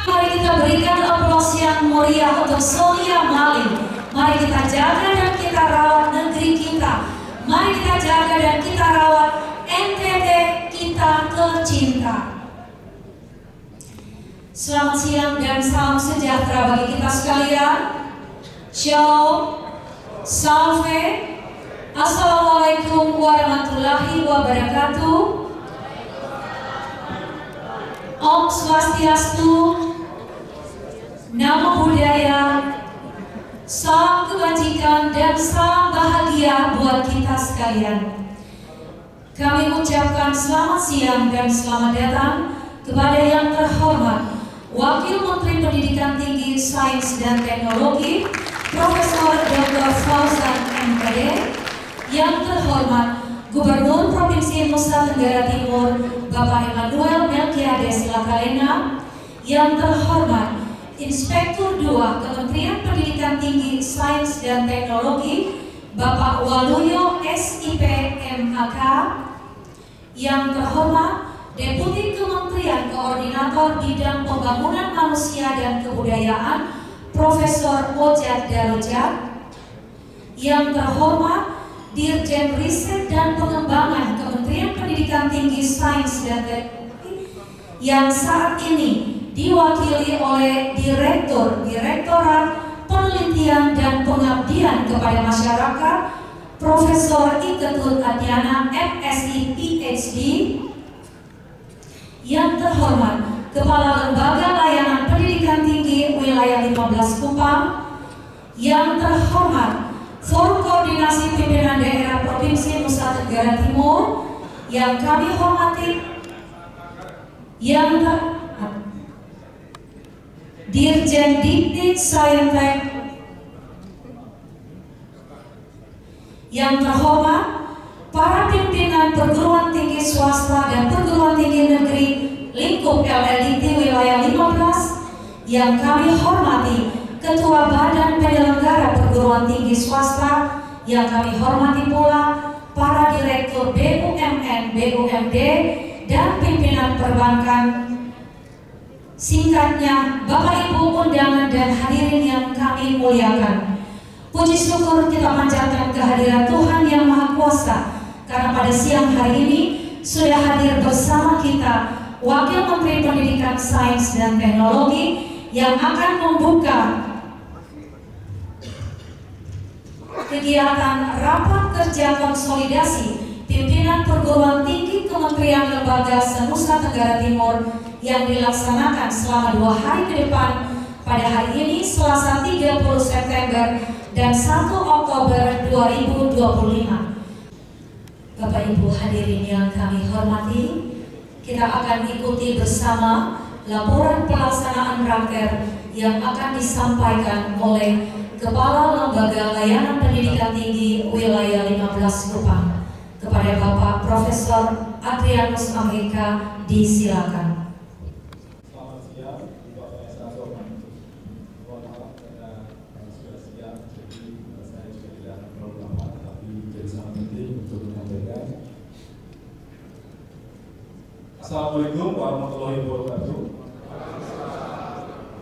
Mari kita berikan aplaus yang mulia untuk Sonia Mali. Mari kita jaga dan kita rawat negeri kita. Mari kita jaga dan kita rawat NTT kita tercinta. Selamat siang dan salam sejahtera bagi kita sekalian. Shalom, salve, assalamualaikum warahmatullahi wabarakatuh. Om Swastiastu, Namo Buddhaya, salam kebajikan dan salam bahagia buat kita sekalian. Kami ucapkan selamat siang dan selamat datang kepada yang terhormat Wakil Menteri Pendidikan Tinggi, Sains dan Teknologi, Profesor Dr. Fauzan MPD, yang terhormat Gubernur Provinsi Nusa Tenggara Timur, Bapak Emmanuel Melkiades Lakalena, yang terhormat Inspektur 2 Kementerian Pendidikan Tinggi, Sains dan Teknologi, Bapak Waluyo SIP MHK, yang terhormat Deputi Kementerian Koordinator Bidang Pembangunan Manusia dan Kebudayaan, Profesor Ojat Darujat, yang terhormat Dirjen Riset dan Pengembangan Kementerian Pendidikan Tinggi, Sains dan Teknologi, yang saat ini diwakili oleh Direktorat Penelitian dan Pengabdian kepada Masyarakat, Profesor Iketut Adiana MSI PhD, yang terhormat Kepala Lembaga Layanan Pendidikan Tinggi Wilayah 15 Kupang, yang terhormat Forum Koordinasi Pimpinan Daerah Provinsi Nusa Tenggara Timur, yang kami hormati, yang Dirjen Dikti Saintek, yang terhormat para pimpinan perguruan tinggi swasta dan perguruan tinggi negeri lingkup LLDT Wilayah 15, yang kami hormati Ketua Badan Penyelenggara Perguruan Tinggi Swasta, yang kami hormati pula para Direktur BUMN, BUMD, dan pimpinan perbankan. Singkatnya, Bapak Ibu undangan dan hadirin yang kami muliakan, puji syukur kita panjatkan kehadiran Tuhan Yang Maha Kuasa, karena pada siang hari ini sudah hadir bersama kita Wakil Menteri Pendidikan, Sains dan Teknologi, yang akan membuka kegiatan rapat kerja konsolidasi pimpinan perguruan tinggi Kementerian Lembaga se-Nusa Tenggara Timur yang dilaksanakan selama 2 hari ke depan pada hari ini Selasa 30 September dan 1 Oktober 2025. Bapak Ibu hadirin yang kami hormati, kita akan ikuti bersama laporan pelaksanaan Raker yang akan disampaikan oleh Kepala Lembaga Layanan Pendidikan Tinggi Wilayah 15 Kupang. Kepada Bapak Profesor Adrianus Amerika, disilakan. Selamat siang, Bapak Esasor. Mohon maaf karena sudah siang, jadi saya juga tidak terlalu lama, tapi jadi sangat penting untuk menyampaikan. Assalamualaikum warahmatullahi wabarakatuh.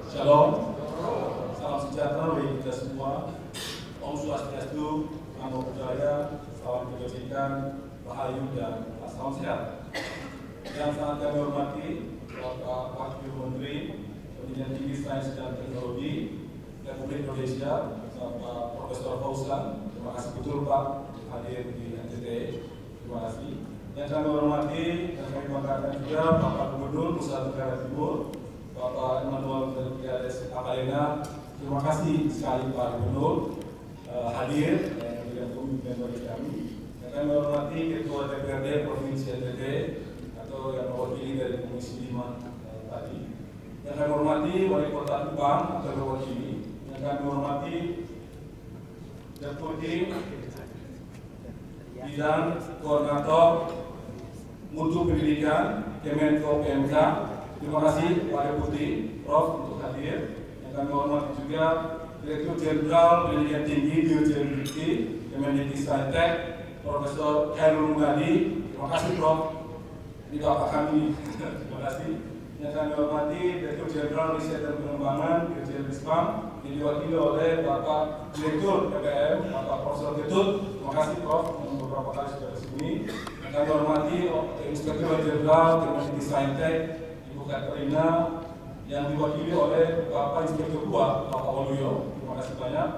Shalom. Salam sejahtera bagi kita semua. Om Swastiastu, Namo Buddhaya, salam kebajikan, rahayu dan salam sehat. Yang sangat kami hormati Bapak Wakil Menteri Pendidikan Tinggi, Sains dan Teknologi Republik Indonesia, Bapak Profesor Fauzan. Terima kasih betul Pak hadir di NTT. Terima kasih. Yang kami hormati dan kami banggakan juga Bapak Gubernur Nusa Tenggara Timur, Bapak Emmanuel Melkiades Lakalena. Terima kasih sekali Pak Gubernur hadir dengan pemimpin bagi kami. Yang kami hormati Ketua DPRD Provinsi NTT atau yang mewakili dari Komisi 5 tadi. Yang kami hormati Wali Kota Kupang atau Mewakili, yang kami hormati Deputi Bidang Koordinator Mutu Pendidikan Kemenko PMK. Terima kasih Pak Deputi Prof untuk hadir. Yang kami hormati juga Direktur Jenderal Pendidikan Tinggi Dirjen Dikti Kemendikbudristek Profesor Khairul Mughadi. Terima kasih Prof. Ini Bapak kami. Terima kasih. Yang kami hormati Direktur Jenderal Riset dan Pengembangan Dirjen Dispam yang diwakili oleh Bapak Direktur PPM Bapak Profesor Getut. Terima kasih Prof yang beberapa kali sudah di sini. Yang kami hormati Inspektur Jenderal Kemendikbudristek Ibu Katerina yang diwakili oleh Bapak Inspektur 2 Bapak Waluyo. Terima kasih banyak.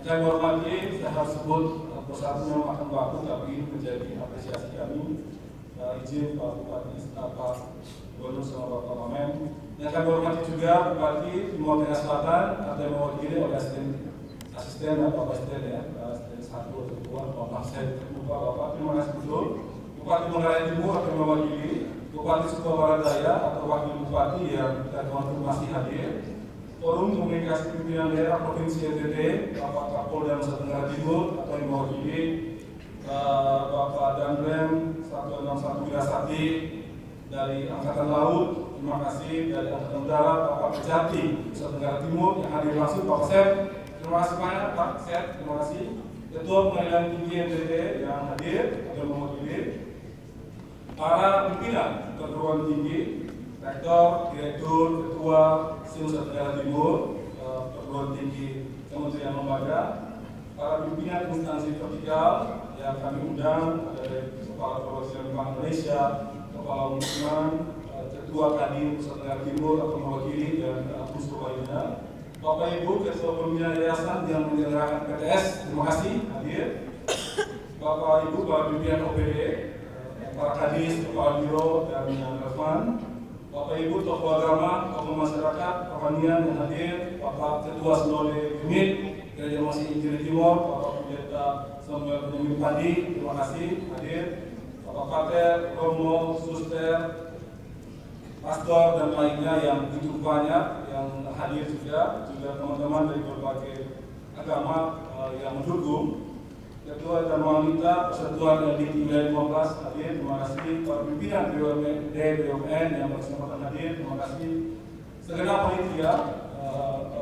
Yang kami hormati, saya harus sebut persatunya makan baku, tapi ini menjadi apresiasi kami. Izin Pak Bupati, Pak Gubernur sama Bapak Wamen. Yang kami hormati juga Bupati Timur Tengah Selatan atau yang mewakili oleh asisten Bapak asisten ya, asisten 1 atau 2, Bapak saya lupa Bapak. Terima kasih betul. Bupati Manggarai Timur atau yang mewakili, Bupati Sumba Barat Daya atau Wakil Bupati yang kita konfirmasi hadir. Forum Komunikasi Pimpinan Daerah Provinsi NTT, Bapak Kapolda Nusa Tenggara Timur atau yang mewakili Bapak Danrem 161 Wirasati dari Angkatan Laut. Terima kasih dari Angkatan Darat Bapak Kejati Nusa Tenggara Timur yang hadir langsung Bapak Sep. Terima kasih banyak Pak Sep. Terima kasih. Ketua Pengadilan Tinggi NTT yang hadir atau mewakili. Para pimpinan perguruan tinggi, rektor, direktur, ketua Nusa Tenggara Timur, perguruan tinggi kementerian lembaga, para pimpinan instansi vertikal yang kami undang, ada dari Kepala Perwakilan Bank Indonesia, Kepala Ombudsman, Ketua Kadin Nusa Tenggara Timur atau mewakili dan unsur lainnya, Bapak Ibu Ketua Pembina Yayasan yang menyelenggarakan PTS, terima kasih hadir, Bapak Ibu para pimpinan OPD, para kadis, kepala biro dan relevan, Bapak Ibu tokoh agama, tokoh masyarakat, rohanian yang hadir, Bapak Ketua Senode Unit Gereja Masih Injil Timur, Bapak Pendeta Samuel Benyamin Padi, terima kasih hadir, Bapak Pater, Romo, Suster, Pastor dan lainnya yang begitu banyak yang hadir juga teman-teman dari berbagai agama yang mendukung. Ketua dan Wanita Persatuan LDT Wilayah 15 hadir, terima kasih. Para pimpinan BUMN yang berkesempatan hadir, terima kasih. Segenap panitia,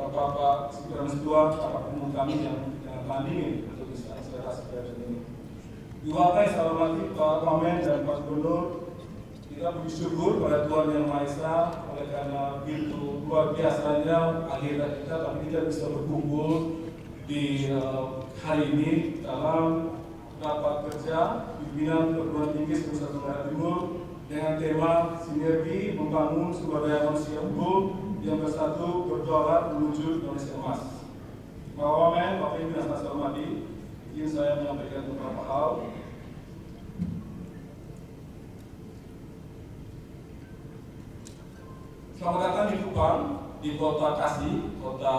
Bapak Sekretariat Ketua, Bapak Umum kami yang tandingin untuk akselerasi kegiatan ini. Diwakili saya hormati Pak Wamen dan Pak Gubernur. Kita bersyukur pada Tuhan Yang Maha Esa, oleh karena begitu luar biasanya agenda kita, tapi kita bisa berkumpul di hari ini dalam rapat kerja pimpinan perguruan tinggi Nusa Tenggara Timur dengan tema sinergi membangun sumber daya manusia unggul yang bersatu berdaulat menuju Indonesia emas. Pak Wamen, Bapak Ibu yang saya hormati, izin saya menyampaikan beberapa hal. Selamat datang di Kupang, di Kota Kasih, kota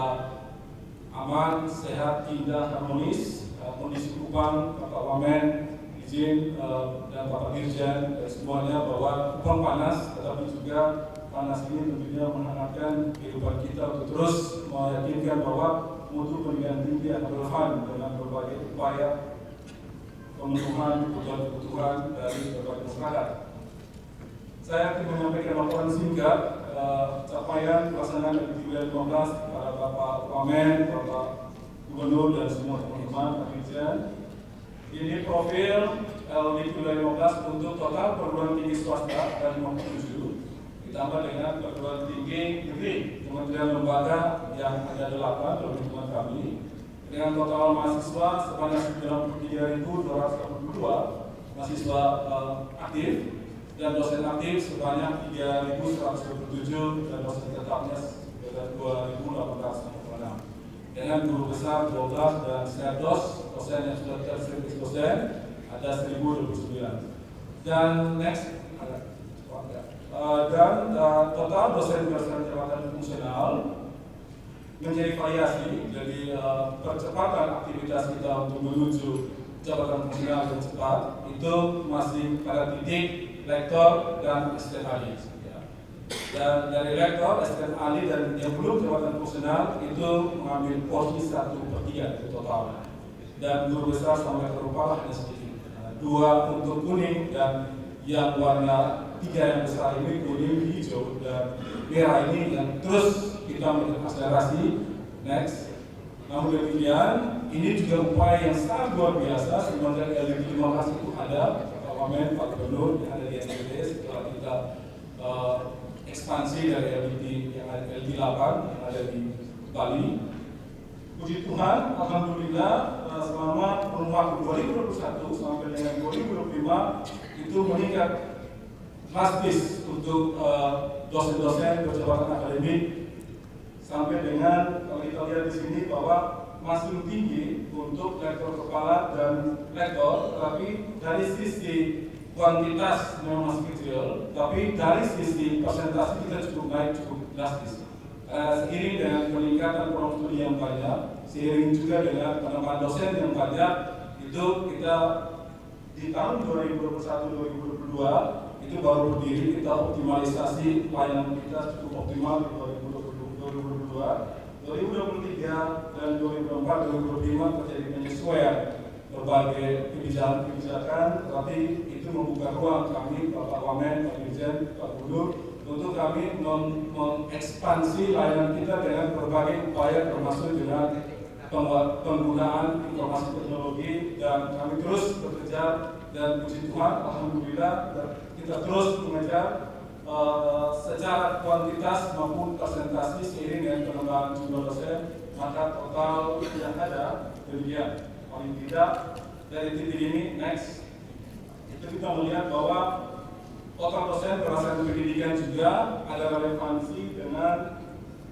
aman, sehat, indah, harmonis. Kondisi Kupang, Bapak Wamen, izin dan Bapak Dirjen semuanya bahwa Kupang panas, tetapi juga panas ini tentunya menghangatkan kehidupan kita untuk terus meyakinkan bahwa mutu pendidikan tinggi akan relevan dengan berbagai upaya pemenuhan kebutuhan dari berbagai masyarakat. Saya akan menyampaikan laporan singkat capaian pelaksanaan LDT Wilayah 15 kepada Bapak Wamen, Bapak Gubernur dan semua teman-teman Dirjen. Ini profil LDT Wilayah 15 untuk total perguruan tinggi swasta dari 57 ditambah dengan perguruan tinggi negeri kementerian lembaga yang ada 8 dalam lingkungan kami dengan total mahasiswa sebanyak 93.282 mahasiswa aktif dan dosen aktif sebanyak 3.127 dan dosen tetapnya sebanyak 2.846 dengan guru besar 12 dan serdos dosen yang sudah tersertifikasi dosen ada 1.029 dan next dan total dosen berdasarkan jabatan fungsional menjadi variasi. Jadi percepatan aktivitas kita untuk menuju jabatan fungsional yang cepat itu masih pada titik rektor dan STHI. Dan dari rektor, asisten ahli dan yang belum jabatan fungsional itu mengambil porsi 1/3 itu total. Dan guru besar sampai terlupa hanya sedikit. Nah, 2 untuk kuning dan yang warna 3 yang besar ini kuning, hijau dan merah ini yang terus kita mengakselerasi. Next. Namun demikian, ini juga upaya yang sangat luar biasa semenjak LDP 15 itu ada, Pak Wamen, Pak Gubernur yang ada di NTT setelah kita ekspansi dari LDP yang ada LDP 8 yang ada di Bali. Puji Tuhan, alhamdulillah selama kurun waktu 2021 sampai dengan 2025 itu meningkat drastis untuk dosen-dosen berjabatan akademik sampai dengan kalau kita lihat di sini bahwa masih tinggi untuk lektor kepala dan lektor, tapi dari sisi kuantitas memang masih kecil, tapi dari sisi persentase kita cukup naik cukup drastis. Seiring dengan peningkatan program studi yang banyak, seiring juga dengan penambahan dosen yang banyak, itu kita di tahun 2021-2022 itu baru berdiri, kita optimalisasi pelayanan kita cukup optimal di 2023 dan 2024-2025 terjadi penyesuaian berbagai kebijakan, tapi itu membuka ruang kami, Bapak Wamen, Pak Dirjen, Pak Gubernur, untuk kami mengekspansi layanan kita dengan berbagai upaya termasuk dengan penggunaan informasi teknologi, dan kami terus bekerja dan puji Tuhan, alhamdulillah kita terus mengejar secara kuantitas maupun presentasi seiring dengan penambahan jumlah dosen, maka total yang ada demikian. Paling tidak dari titik ini, next, itu kita melihat bahwa total dosen berdasarkan pendidikan juga ada relevansi dengan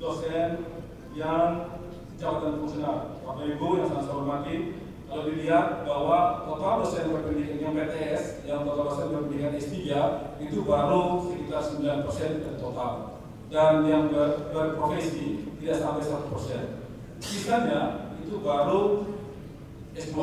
dosen yang jabatan fungsional. Bapak Ibu yang saya hormati, kalau dilihat bahwa total dosen berpendidikan yang PTS, yang total dosen berpendidikan S3 itu baru sekitar 9% dari total, dan yang berprofesi tidak sampai 1%. Sisanya itu baru S2.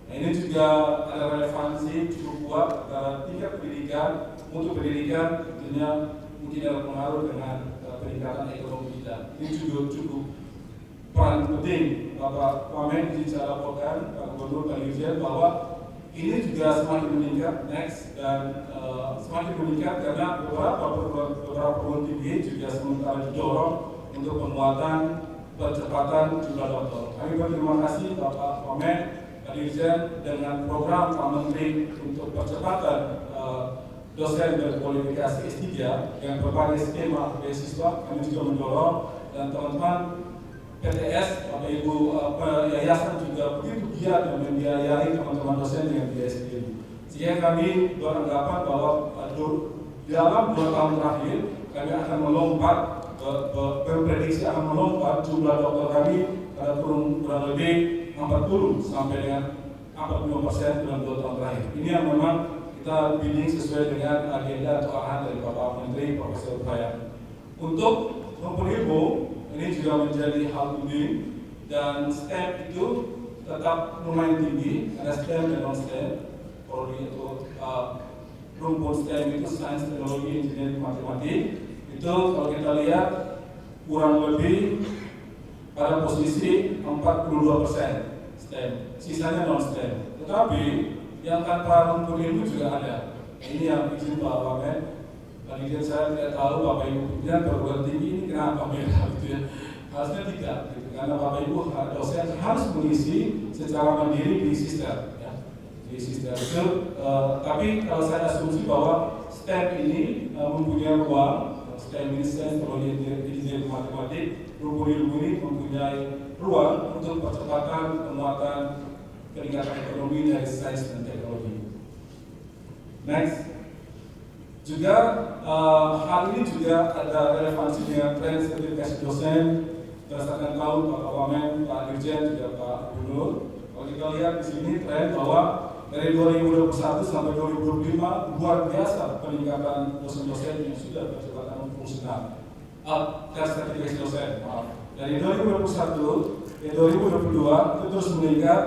Nah, ini juga ada relevansi cukup kuat antara tingkat pendidikan, untuk pendidikan tentunya mungkin ada pengaruh dengan peningkatan ekonomi kita. Ini juga cukup peran penting. Bapak Wamen bisa laporkan Pak Gubernur, Pak Dirjen, bahwa ini juga semakin meningkat, next, dan semakin meningkat karena beberapa perguruan tinggi juga sementara didorong untuk penguatan percepatan jumlah dokter. Kami berterima kasih Bapak Wamen, Pak Dirjen, dengan program Pak Menteri untuk percepatan dosen berkualifikasi S3 dengan berbagai skema beasiswa. Kami juga mendorong, dan teman-teman PTS, Bapak Ibu yayasan juga begitu giat dan membiayai teman-teman dosen dengan biaya sendiri. Sehingga kami beranggapan bahwa dalam 2 tahun terakhir kami akan melompat, berprediksi akan melompat jumlah dokter kami pada kurang lebih 40 sampai dengan 45% dalam 2 tahun terakhir. Ini yang memang kita bidding sesuai dengan agenda atau arahan dari Bapak Menteri Profesor Bayan. Untuk ilmu ini juga menjadi hal penting, dan STEM itu tetap lumayan tinggi, ada STEM dan non STEM. Kalau itu rumpun STEM itu sains, teknologi, engineering, matematik, itu kalau kita lihat kurang lebih pada posisi 42% STEM, sisanya non STEM. Tetapi yang tanpa rumpun ilmu juga ada. Ini yang izin Pak Wamen. Tadi saya tidak tahu Bapak Ibu pimpinan perguruan tinggi ini kenapa beda gitu ya. Harusnya tidak, gitu. Karena Bapak Ibu dosen harus mengisi secara mandiri di sister, ya. Di sister itu. Tapi kalau saya asumsi bahwa STEM ini mempunyai ruang, STEM ini sains, teknologi, engineering, matematik, rumpun ilmu ini mempunyai ruang untuk percepatan penguatan peningkatan ekonomi dari sains dan teknologi. Next. Juga hal ini juga ada relevansi dengan tren sertifikasi dosen berdasarkan tahun Pak Wamen, Pak Dirjen, juga Pak Gubernur. Kalau kita lihat di sini tren bahwa dari 2021 sampai 2025 luar biasa peningkatan dosen-dosen yang sudah berjabatan fungsional. Dan sertifikasi dosen, maaf. Dari 2021 ke 2022 itu terus meningkat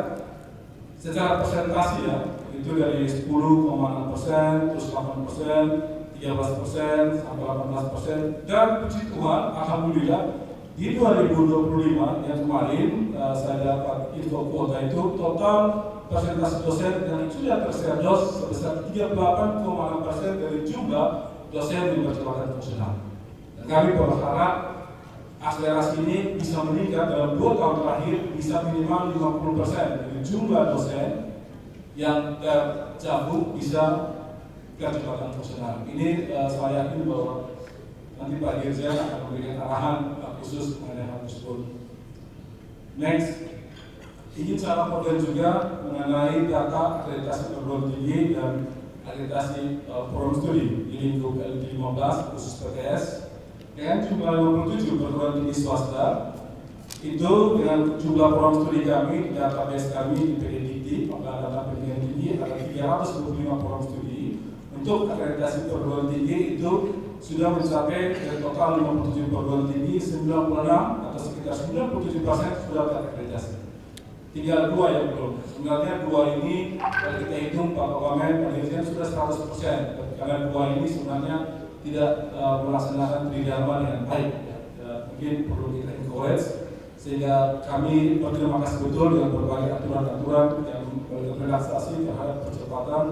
secara persentase, ya. Itu dari 10,6%, terus 8%, 13% sampai 18%, dan puji Tuhan, alhamdulillah di 2025 yang kemarin saya dapat info kuota itu total persentase dosen yang sudah terserdos sebesar 38,6% dari jumlah dosen di percepatan fungsional. Dan kami berharap akselerasi ini bisa meningkat dalam 2 tahun terakhir, bisa minimal 50% dari jumlah dosen yang tergabung bisa kecepatan fungsional. Ini saya yakin bahwa nanti Pak Dirjen akan memberikan arahan khusus mengenai hal tersebut. Next, ingin saya laporkan juga mengenai data akreditasi perguruan tinggi dan akreditasi program studi di lingkup LD15 khusus PTS dengan jumlah 57 perguruan tinggi swasta. Itu dengan jumlah program studi kami, database kami di PDDikti, Data Pendidikan Tinggi, ada 325 program studi. Untuk akreditasi perguruan tinggi itu sudah mencapai dari total 57 perguruan tinggi, 96 atau sekitar 97% sudah terakreditasi. Tinggal 2 yang belum. Sebenarnya 2 ini kalau kita hitung Pak Wamen, Pak Dirjen sudah 100%. Karena 2 ini sebenarnya tidak melaksanakan tridharma dengan baik. Mungkin perlu kita encourage sehingga kami berterima kasih betul dengan berbagai aturan-aturan yang berrelaksasi terhadap percepatan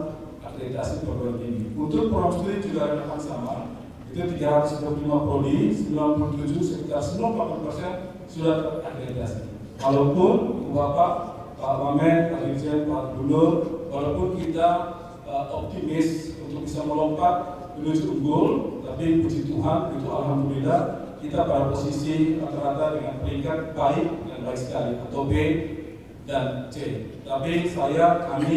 akreditasi perguruan tinggi. Untuk program studi juga relevan sama. Itu 325 prodi, 97 sekitar 98% sudah terakreditasi. Walaupun Bapak, Pak Wamen, Pak Dirjen, Pak Gubernur, walaupun kita optimis untuk bisa melompat menuju unggul, tapi puji Tuhan itu alhamdulillah kita pada posisi rata-rata dengan peringkat baik dan baik sekali atau B dan C. Tapi kami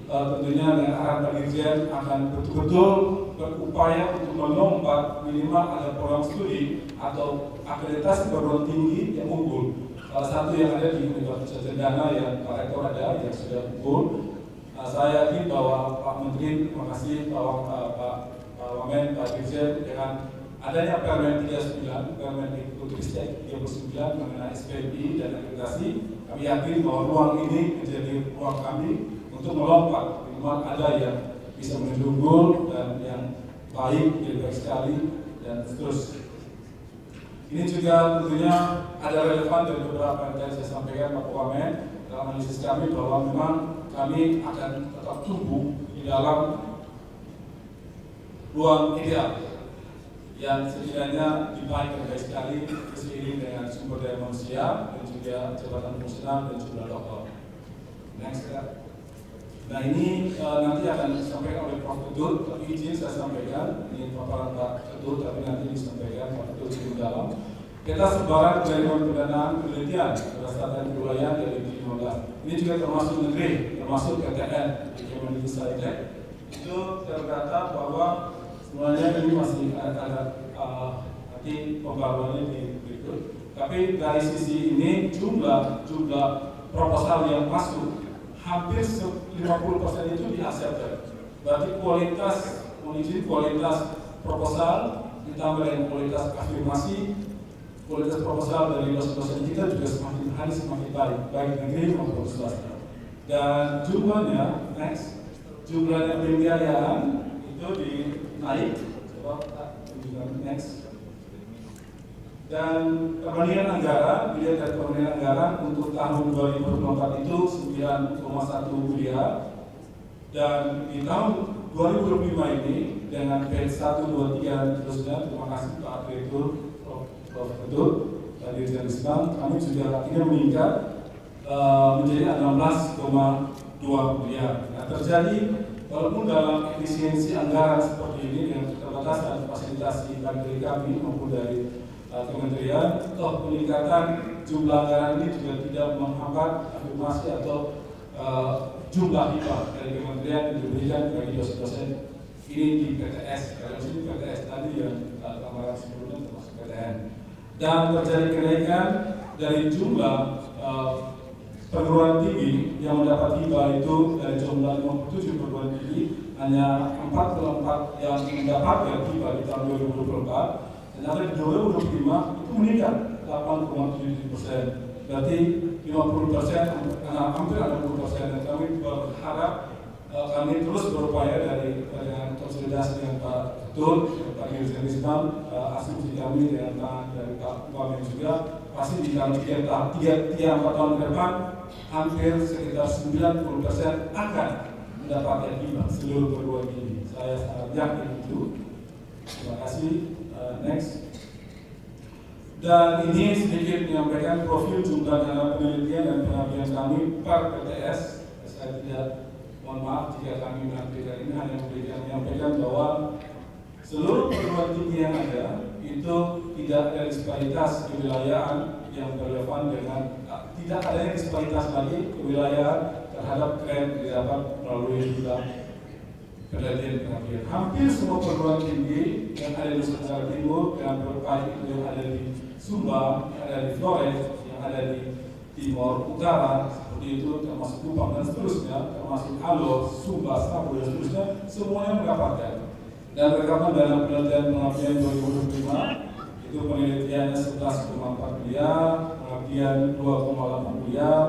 tentunya dengan arahan Pak Dirjen akan betul-betul berupaya untuk melompat minimal ada program studi atau akreditasi perguruan tinggi yang unggul. Salah satu yang ada di Universitas Cendana yang Pak Rektor ada yang sudah unggul. Saya yakin bahwa Pak Menteri, terima kasih Pak Wamen, Pak Dirjen dengan adanya Permen 39, Permen Dikutristek 39 mengenai SPMI dan akreditasi, kami yakin bahwa ruang ini menjadi ruang kami untuk melompat minimal ada yang bisa menuju unggul dan yang baik, yang baik sekali dan seterusnya. Ini juga tentunya ada relevan dari beberapa yang tadi saya sampaikan Pak Wamen dalam analisis kami bahwa memang kami akan tetap tumbuh di dalam ruang ideal yang setidaknya dibaik dan baik sekali seiring dengan sumber daya manusia dan juga jabatan fungsional dan jumlah dokter. Next, nah ini nanti akan disampaikan oleh Prof. Ketut, tapi izin saya sampaikan, ini paparan Pak Ketut, tapi nanti disampaikan Pak Ketut di dalam. Kita sebaran jaringan pendanaan penelitian berdasarkan wilayah dari 2015. Ini juga termasuk negeri, termasuk PTN di Kemendikbud. Itu terdata bahwa sebenarnya ini masih ada nanti pembaruannya di berikut. Tapi dari sisi ini jumlah proposal yang masuk hampir 50% itu di-accepted. Berarti kualitas proposal ditambah dengan kualitas afirmasi, kualitas proposal dari dosen-dosen kita juga semakin hari semakin baik negeri maupun swasta. Dan jumlahnya, jumlahnya pembiayaan itu naik, next. Dan perbandingan anggaran, dilihat dari perbandingan anggaran untuk tahun 2024 itu 9,1 miliar, dan di tahun 2025 ini dengan page 1, 2, 3 terusnya, terima kasih Pak Direktur Prof. Ketut, Pak Dirjen Risman, kami juga akhirnya meningkat menjadi 16,2 miliar. Nah, terjadi walaupun dalam efisiensi anggaran seperti ini dengan keterbatasan fasilitasi baik dari kami maupun dari kementerian, toh peningkatan jumlah anggaran ini juga tidak menghambat afirmasi atau jumlah hibah dari kementerian yang diberikan bagi dosen-dosen ini di PTS. Kalau di PTS tadi yang anggaran sebelumnya termasuk PTN. Dan terjadi kenaikan dari jumlah perguruan tinggi yang mendapat hibah itu dari jumlah 57 perguruan tinggi hanya 44 yang mendapatkan hibah di tahun 2024. Ternyata di 2025 itu meningkat 8,7%. Berarti 50%, hampir 60%. Dan kami berharap kami terus berupaya dengan konsolidasi dengan Pak Ketum, Pak Dirjen Risman, asumsi kami dengan dari Pak Wamen juga, pasti di dalam 3-4 tahun ke depan hampir sekitar 90% akan mendapatkan hibah seluruh perguruan tinggi. Saya sangat yakin itu. Terima kasih. Next. Dan ini sedikit menyampaikan profil jumlah dana penelitian dan pengabdian kami per PTS. Saya tidak, mohon maaf jika kami menyampaikan ini, hanya menyampaikan bahwa seluruh perguruan tinggi yang ada itu tidak ada disparitas kewilayahan yang relevan dengan tidak adanya disparitas lagi kewilayahan terhadap kredit didapat melalui hibah penelitian pengabdian. Hampir semua perguruan tinggi yang ada di Nusantara Timur, yang berbaik itu yang ada di Sumba, yang ada di Flores, yang ada di Timur Utara, seperti itu termasuk Kupang dan seterusnya, termasuk Alor, Sumba, Sabu dan seterusnya, semuanya mendapatkan. Dan rekaman dalam penelitian pengabdian 2025 itu penelitiannya 11,4 miliar, pengabdian 2,8 miliar,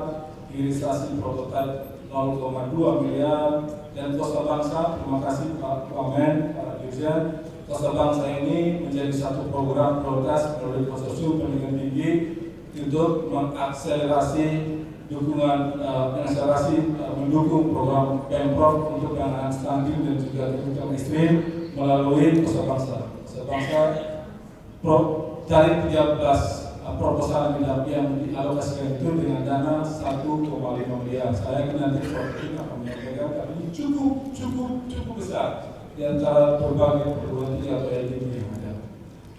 hilirisasi prototipe 0,2 miliar, dan Kosta Bangsa, terima kasih Pak Wamen, Pak Dirjen. Kosta Bangsa ini menjadi satu program prioritas melalui konsorsium pendidikan tinggi untuk mengakselerasi mendukung program Pemprov untuk penanganan stunting dan juga kebutuhan ekstrim melalui Kosta Bangsa. Kosta Bangsa dari 13 proposal yang dialokasikan itu dengan dana 1,5 miliar. Saya nanti akan menyampaikan, tapi ini cukup besar di antara berbagai perguruan tinggi atau LDB yang ada.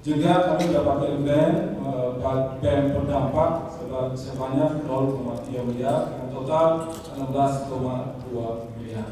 Juga kami mendapatkan grant BEM berdampak sebanyak 0,3 miliar dengan total 16,2 miliar.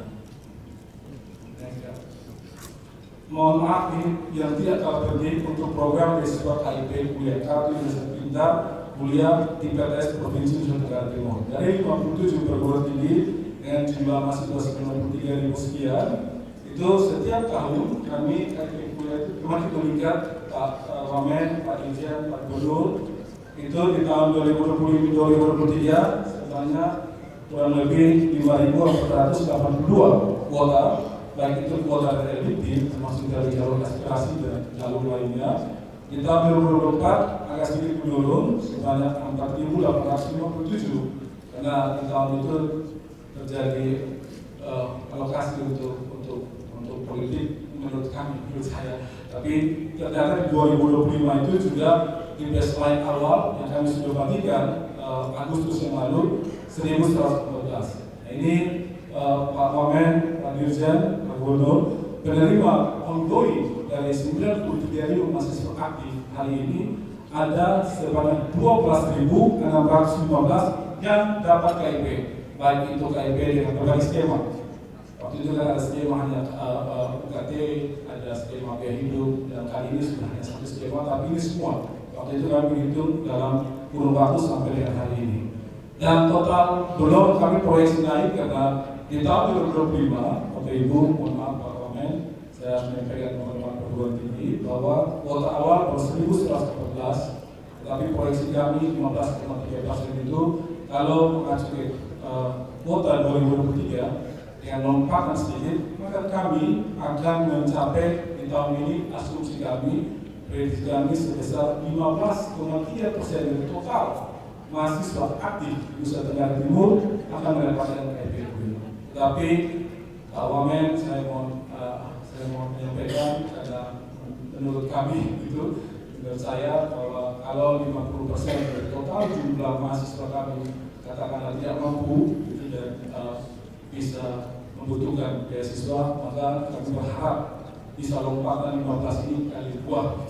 Mohon maaf yang tidak kalah penting untuk program beasiswa KIP kuliah Kartu Indonesia Pintar kuliah di PTS Provinsi Nusa Tenggara Timur. Dari 57 perguruan tinggi dengan jumlah mahasiswa 93.000 sekian, itu setiap tahun kami KIP kuliah itu semakin meningkat. Pak Wamen, Pak Dirjen, Pak Gubernur itu di tahun 2020-2023 sebanyak kurang lebih 5.482 kuota, baik itu kuota dari LDP termasuk dari jalur aspirasi dan jalur lainnya. Di tahun 2024 agak sedikit menurun sebanyak 4.857 karena di tahun itu terjadi alokasi untuk politik menurut saya. Tapi ternyata di 2025 itu juga di baseline awal yang kami sudah bagikan Agustus yang lalu 1.114. Nah, ini Pak Wamen, Pak Dirjen, Pak Gubernur penerima ongoing dari 93.000 mahasiswa aktif hari ini ada sebanyak 12.615 yang dapat KIP, baik itu KIP dengan berbagai skema. Waktu itu kan ada skema hanya UKT, ada skema biaya hidup, dan kali ini sudah hanya satu skema, tapi ini semua. Waktu itu kami menghitung dalam kurun waktu sampai dengan hari ini. Dan total belum kami proyeksi naik karena di tahun 2025, Bapak Ibu, mohon maaf Pak Wamen, saya menyampaikan teman-teman perguruan tinggi bahwa kuota awal baru 1.114, tetapi proyeksi kami 15,3% itu kalau mengacu ke kuota 2023 dengan lompatan sedikit, maka kami akan mencapai di tahun ini asumsi kami, prediksi kami sebesar 15,3% dari total mahasiswa aktif di Nusa Tenggara Timur akan mendapatkan KIP. Tapi Pak Wamen, saya mau menyampaikan karena menurut kami itu, menurut saya bahwa kalau 50% dari total jumlah mahasiswa kami katakanlah tidak mampu itu dan bisa membutuhkan beasiswa, maka kami berharap bisa lompatan 15 ini kali buah.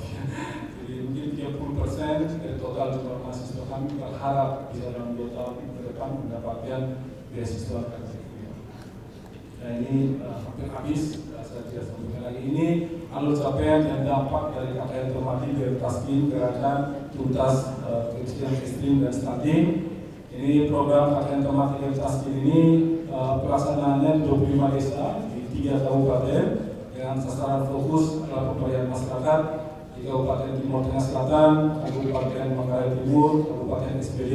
Jadi mungkin 30% dari total jumlah mahasiswa kami berharap bisa dalam 2 tahun ke depan mendapatkan beasiswa. Nah ini hampir habis, saya tidak sampaikan lagi. Ini alur capaian dan dampak dari KKN Termati dari Taskin Gerakan Tuntas Kemiskinan Ekstrim dan Stunting. Ini program KKN Termati dari Taskin ini pelaksanaannya 25 desa di 3 kabupaten dengan sasaran fokus adalah pemberdayaan masyarakat di Kabupaten Timur Tengah Selatan, Kabupaten Manggarai Timur, Kabupaten SPD,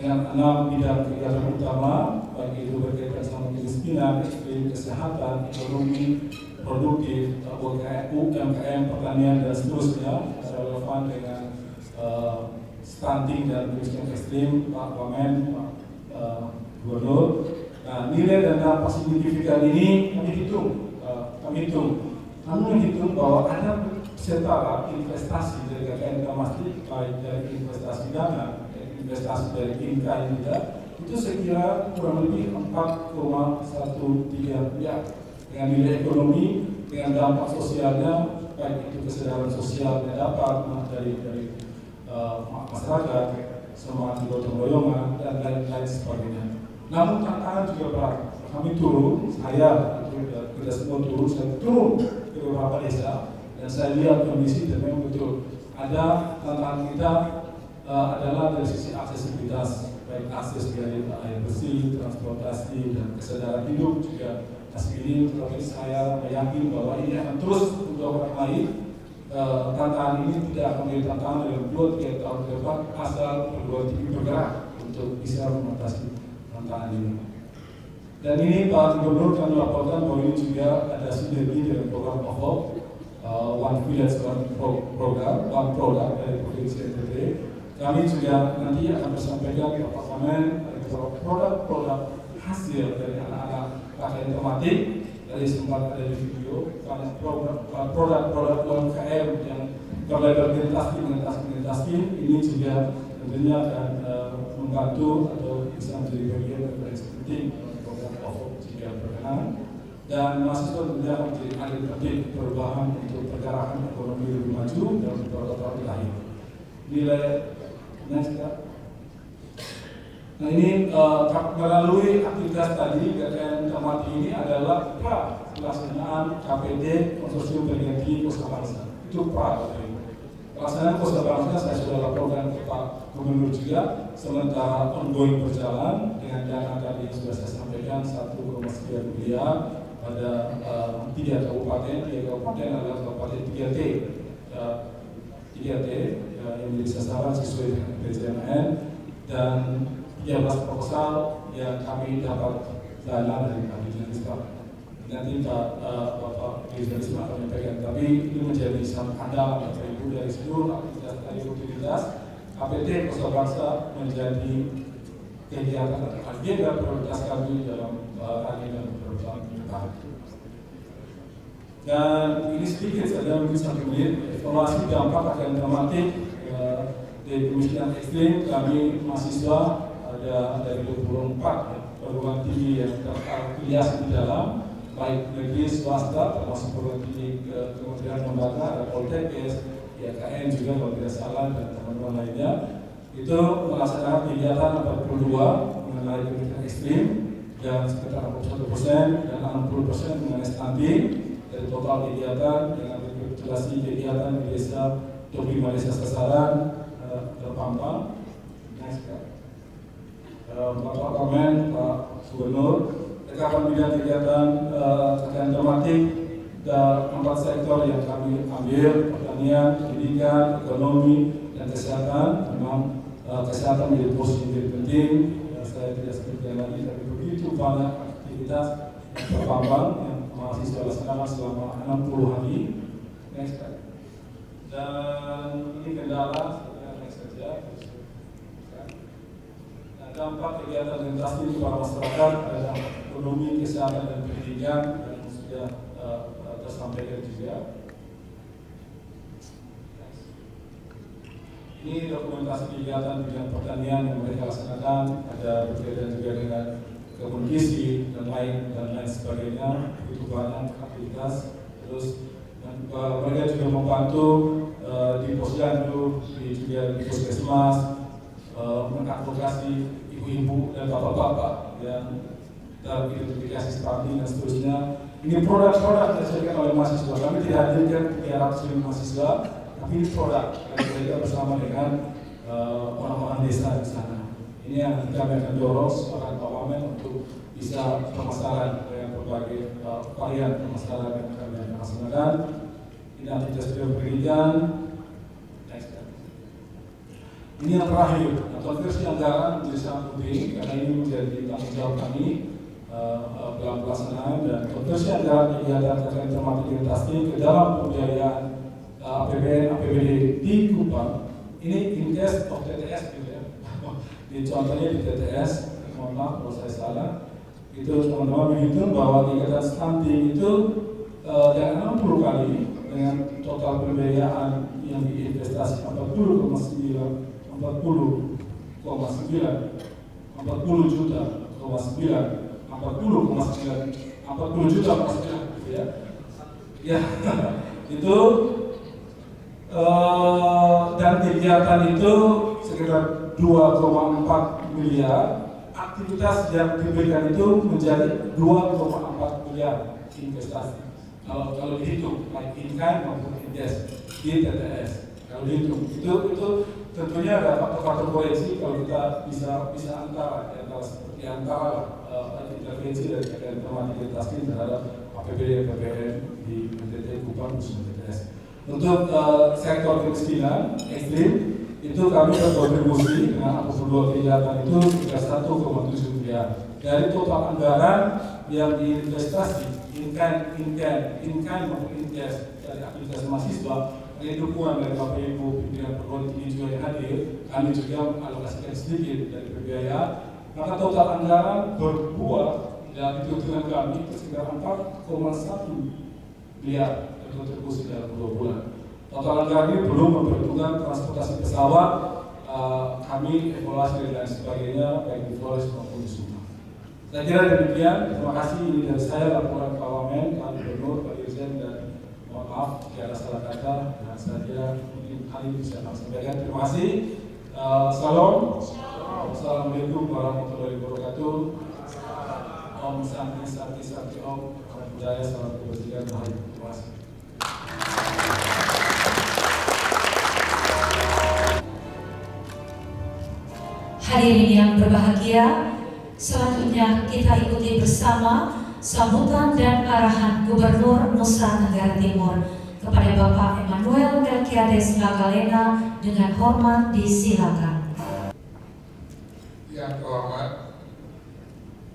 dengan 6 bidang kegiatan utama, baik itu berkaitan sama kemiskinan, iklim, kesehatan, ekonomi, produktif, UMKM, pertanian dan seterusnya, relevan dengan stunting dan kemiskinan ekstrim, Pak Wamen, Pak Gubernur. Nah, nilai dan dampak signifikan ini kami hitung, namun menghitung bahwa ada setara investasi dari KKN Masjid, baik dari investasi dana, investasi dari INKA yang tidak, itu saya kira kurang lebih 4,13 miliar dengan nilai ekonomi, dengan dampak sosialnya, baik itu kesadaran sosial yang dapat dari masyarakat, semangat gotong royongan dan lain-lain sebagainya. Namun tantangan juga berat. Kami turun, kita semua turun, saya turun ke beberapa desa dan saya lihat kondisi dan memang betul ada tantangan kita adalah dari sisi aksesibilitas, baik akses dari air bersih, transportasi dan kesadaran hidup juga masih ini. Tetapi saya yakin bahwa ini akan terus untuk orang lain. Tantangan ini tidak akan menjadi tantangan dalam 2-3 tahun ke depan asal perguruan tinggi bergerak untuk bisa mengatasi tantangan ini. Dan ini Pak Gubernur kami laporkan bahwa ini juga ada sinergi dengan program OVO, One Village One Program, One Product dari Provinsi NTT. Kami juga nanti akan bersampaikan ke Pak Wamen produk-produk hasil dari anak-anak KKN tematik. Dari sempat ada di video, produk-produk UMKM yang berlabel generasi ini juga tentunya akan membantu atau bisa menjadi bagian dari penting program OVO jika berkenan. Dan mahasiswa tentunya akan menjadi agen penting perubahan untuk pergerakan ekonomi lebih maju dan beberapa tahun lahir. Nilai next. Nah ini melalui aktivitas tadi KKN Tamati ini adalah pelaksanaan KPD Konsorsium Pendidikan Tinggi Kosta Bangsa. Itu pelaksanaan Kosta Bangsa saya sudah laporkan ke Pak Gubernur juga, sementara ongoing berjalan dengan dana tadi yang sudah saya sampaikan 1,9 miliar pada 3 kabupaten adalah kabupaten 3T yang menjadi sasaran sesuai dengan PJMN dan 13 proposal yang kami dapat dana dari Dirjen Risma. Nanti Bapak Dirjen Risma akan menyampaikan. Tapi ini menjadi satu andalan Bapak Ibu dari seluruh aktivitas KPD Kosta Bangsa menjadi kegiatan atau agenda prioritas kami dalam agenda beberapa tahun. Dan ini sedikit saja, mungkin 1 menit, evaluasi dampak akan dramatik dari kemiskinan ekstrim. Kami mahasiswa ada dari 24 perguruan tinggi yang terafiliasi di dalam, baik negeri swasta termasuk perguruan tinggi kementerian lembaga, ada Poltekkes, IAKN juga kalau tidak salah dan teman-teman lainnya. Itu melaksanakan kegiatan 42 mengenai kemiskinan ekstrim dan sekitar 61% dan 60% mengenai stunting. Dari total kegiatan dengan rekapitulasi kegiatan di desa 25 desa sasaran terpampang. Bapak Wamen, Pak Gubernur, rekapan bidang kegiatan KKN tematik dan 4 sektor yang kami ambil, pertanian, pendidikan, ekonomi, dan kesehatan. Memang kesehatan menjadi posisi yang penting. Saya tidak sebutkan lagi, tapi begitu banyak aktivitas yang terpampang yang mahasiswa laksanakan selama 60 hari. Next. Dan ini kendala, next saja. Dampak kegiatan lintasi kepada masyarakat dalam ekonomi, kesehatan, dan pendidikan yang sudah tersampaikan juga. Ini dokumentasi kegiatan bidang pertanian yang mereka laksanakan, ada berkaitan juga dengan kebun gizi dan lain sebagainya. Itu banyak aktivitas. Terus mereka juga membantu di posyandu, juga di puskesmas, mengadvokasi ibu-ibu dan bapak-bapak yang teridentifikasi stunting dan seterusnya. Ini produk-produk yang dihasilkan oleh mahasiswa. Kami tidak hadirkan 300 mahasiswa, tapi ini produk yang mereka bersama dengan orang-orang desa di sana. Ini yang kami akan dorong sebagai Pak Wamen untuk bisa permasalahan dengan berbagai varian permasalahan yang kami akan laksanakan. Ini aktivitas pendidikan. Ini yang terakhir, konversi anggaran menjadi sangat penting karena ini menjadi tanggung jawab kami dalam pelaksanaan, dan konversi anggaran kegiatan terkait termati investasi ke dalam pembiayaan APBN, APBD di Kupang ini in case of TTS gitu ya. Di contohnya di TTS, mohon maaf kalau saya salah, itu teman-teman menghitung bahwa kegiatan stunting itu dengan 60 kali dengan total pembiayaan yang diinvestasi 40 juta, 40 juta gitu ya. Ya, itu dan kegiatan itu sekitar 2,4 miliar. Aktivitas yang diberikan itu menjadi 2,4 miliar investasi. Kalau dihitung baik in kind maupun invest di TTS, kalau dihitung itu tentunya ada faktor-faktor koreksi kalau kita bisa antara seperti antara intervensi dari kementerian investasi terhadap APBD PPN di NTT Kupang khususnya TTS. Untuk sektor kemiskinan ekstrim itu kami berkontribusi dengan 42 kegiatan itu sekitar 1,7 miliar. Dari total anggaran yang diinvestasi in kind maupun invest dari aktivitas mahasiswa, dengan dukungan dari Bapak Ibu pimpinan perguruan tinggi juga yang hadir, kami juga mengalokasikan sedikit dari pembiayaan, maka total anggaran berbuah dan hitungan kami itu sekitar 4,1 miliar kontribusi dalam 2 bulan. Total anggaran ini belum memperhitungkan transportasi pesawat, kami evaluasi dan sebagainya baik di Flores maupun di Sumba. Saya kira demikian. Terima kasih. Ini dari saya laporan Pak Wamen, Pak Gubernur, Pak Dirjen, dan mohon maaf jika ada salah kata. Dan saya kira mungkin hal ini bisa kami sampaikan. Terima kasih. Salam. Assalamualaikum warahmatullahi wabarakatuh. Om Santi Santi Santi Om. Salam budaya, salam kebajikan. Terima kasih. Hadirin yang berbahagia, selanjutnya kita ikuti bersama sambutan dan arahan Gubernur Nusa Tenggara Timur kepada Bapak Emmanuel Melkiades Lagalena dengan hormat disilakan. Yang terhormat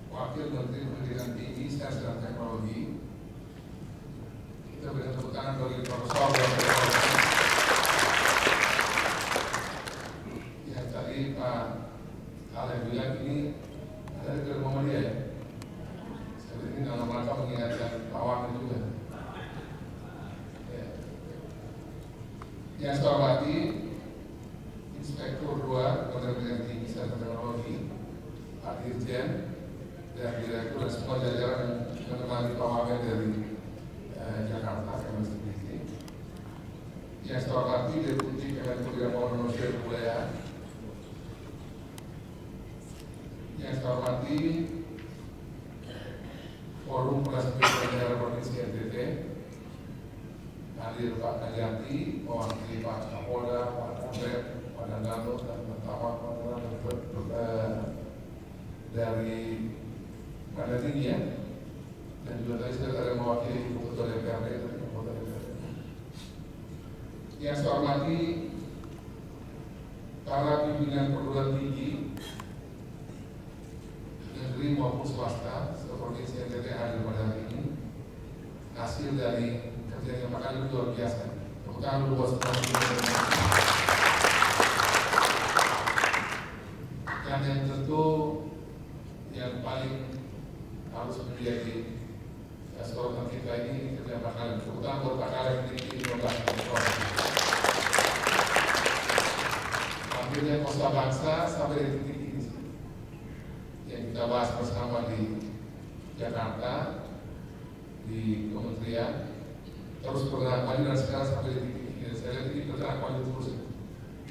Wakil Menteri Pendidikan Tinggi, Sains dan Teknologi, kita beri tepuk tangan bagi Profesor Dr. yang tadi Pak Ale bilang ini ada di Muhammadiyah ya. Saya ini dalam rangka mengingatkan Pak Wakil juga. Ya. Yang saya hormati Inspektur 2 Kementerian Tinggi Sains dan Teknologi, Pak Dirjen, dan Direktur dan semua jajaran yang menemani Pak Wamen dari Jakarta, Kementerian. Yang saya hormati Deputi Kementerian Pembangunan Manusia dan Kebudayaan. Yang saya hormati Forum Prasmita Daerah Provinsi NTT, hadir Pak Kajanti, mewakili Pak Kapolda, Pak Kapolda, Pak Dandano, dan teman-teman dari Badan Tinggi ya, dan juga tadi saya ada mewakili Ibu Ketua DPRD dari Anggota DPRD. Yang saya hormati para pimpinan perguruan tinggi negeri maupun swasta seprovinsi NTT hadir pada hari ini. Hasil dari kerja yang makan luar biasa. Tepuk tangan dulu buat semua. Dan yang tentu yang paling harus menjadi sorotan kita ini kerja Pak Kalen. Tepuk tangan buat Pak Kalen di 15 tahun. Akhirnya Kosta Bangsa sampai di titik ini yang kita bahas bersama di Jakarta, di Kementerian, terus bergerak maju dan sekarang sampai di titik ini. Saya lihat ini bergerak maju terus.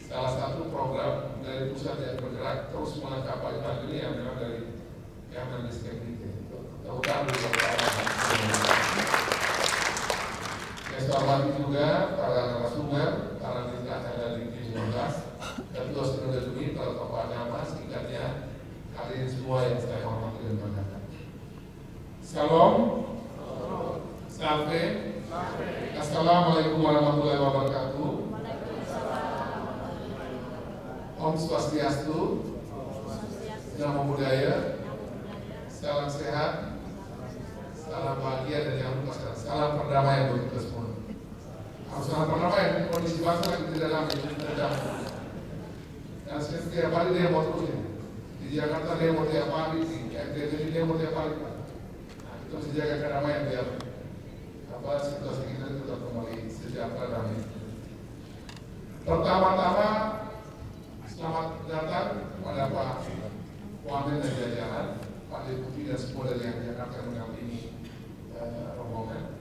Salah satu program dari pusat yang bergerak terus melangkah maju ini yang memang dari Kemenristek ini. Terutama di yang saya hormati juga para narasumber, para mitra yang ada di G15, dan terus menunjukkan para tokoh agama, singkatnya hadirin semua yang saya hormati dan banggakan. Salam. Sampai. Assalamualaikum warahmatullahi wabarakatuh. Om Jakarta demo tiap hari, di NTT ini demo tiap hari. Nah, kita mesti jaga kedamaian biar situasi kita tetap kembali sejahtera damai. Pertama-tama selamat datang kepada Pak Wamen dan jajaran, Pak Deputi dan semua dari yang Jakarta yang mendampingi rombongan.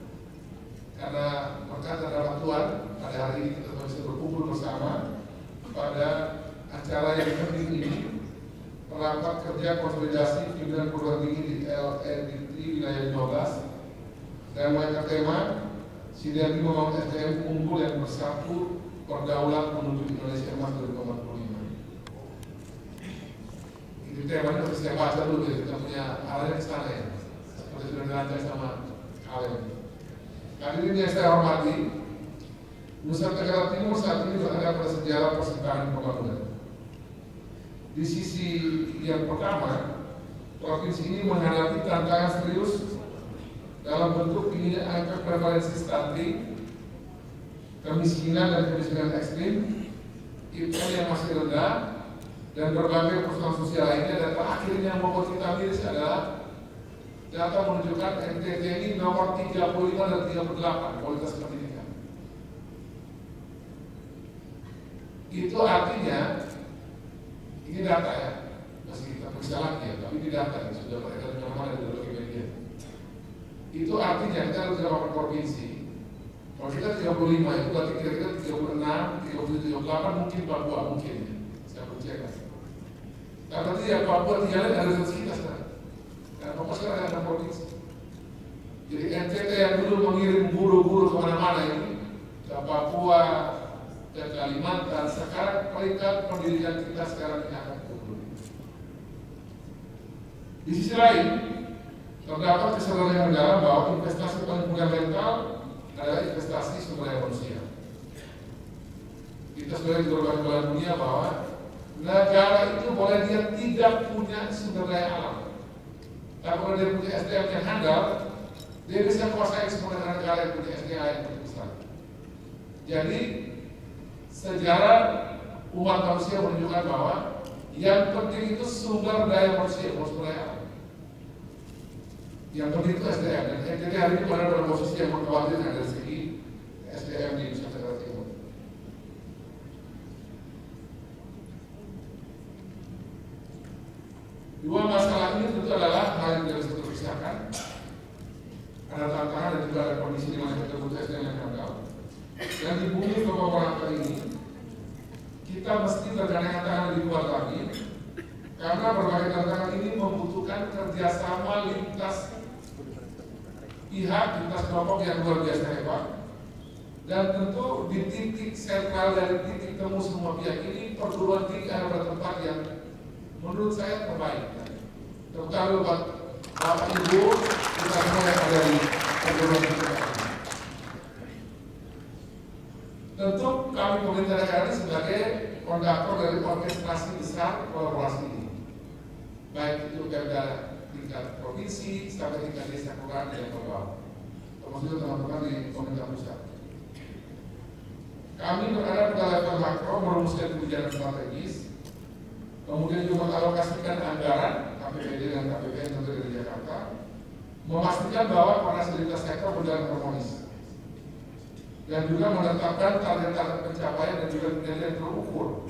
Karena berkat adalah Tuhan, pada hari ini kita bisa berkumpul bersama pada acara yang penting ini, rapat kerja konsolidasi pimpinan perguruan tinggi di LNDT wilayah 12 dan mengangkat tema sinergi membangun SDM unggul yang bersatu berdaulat menuju Indonesia Emas 2045. Ini temanya harus saya baca dulu ya, kita punya arahnya ke sana ya, seperti sudah dirancang sama kalian. Kali ini yang saya hormati, Nusa Tenggara Timur saat ini berada pada sejarah persimpangan pembangunan. Di sisi yang pertama, provinsi ini menghadapi tantangan serius dalam bentuk tingginya angka prevalensi stunting, kemiskinan dan kemiskinan ekstrim, IPM yang masih rendah, dan berbagai persoalan sosial lainnya. Dan terakhirnya yang membuat kita miris adalah data menunjukkan NTT ini nomor 35 dan 38 kualitas pendidikan. Itu artinya, ini data ya, masih kita periksa lagi ya, tapi ini data yang sudah beredar di mana-mana di berbagai media. Itu artinya kita harus dapat provinsi. Kalau kita 35 itu berarti kira-kira 36, 37, 38 mungkin Papua mungkin ya. Saya percaya. Karena dia Papua tinggalnya ada di sekitar sana. Dan Papua sekarang ada provinsi. Jadi NTT yang dulu mengirim guru-guru kemana-mana ini ke Papua, ke Kalimantan, sekarang peringkat pendidikan kita sekarang ini akan turun. Di sisi lain, terdapat kesadaran yang mendalam bahwa investasi paling fundamental adalah investasi sumber daya manusia. Kita sudah di berbagai belahan dunia bahwa negara itu boleh dia tidak punya sumber daya alam, tapi kalau dia punya SDM yang handal, dia bisa kuasai semua negara yang punya SDM yang besar. Jadi sejarah umat manusia menunjukkan bahwa yang penting itu sumber daya manusia, bukan sumber daya alam. Yang penting itu SDM, dan NTT hari ini pada posisi yang mengkhawatirkan dari segi SDM di Nusa Tenggara Timur. Dua masalah ini tentu adalah hal yang tidak bisa terpisahkan. Ada tantangan dan juga ada kondisi di mana kita butuh SDM yang handal. Dan di bumi peperangan ini, kita mesti bergandeng tangan lebih kuat lagi, karena berbagai tantangan ini membutuhkan kerjasama lintas pihak, lintas kelompok yang luar biasa hebat. Dan tentu di titik sentral dari titik temu semua pihak ini, perguruan tinggi ada pada tempat yang menurut saya terbaik. Terutama buat Bapak Ibu, kita semua yang ada di perguruan tinggi. Tentu kami pemerintah daerah ini sebagai konduktor dari orkestrasi besar kolaborasi ini, baik itu Pemda tingkat provinsi sampai tingkat desa kelurahan dan bawah, termasuk teman-teman di pemerintah pusat. Kami berada pada level makro merumuskan kebijakan strategis, kemudian juga mengalokasikan anggaran APBD dan KPBN tentu dari Jakarta, memastikan bahwa fasilitas sektor berjalan harmonis, dan juga menetapkan target-target pencapaian dan juga penilaian terukur.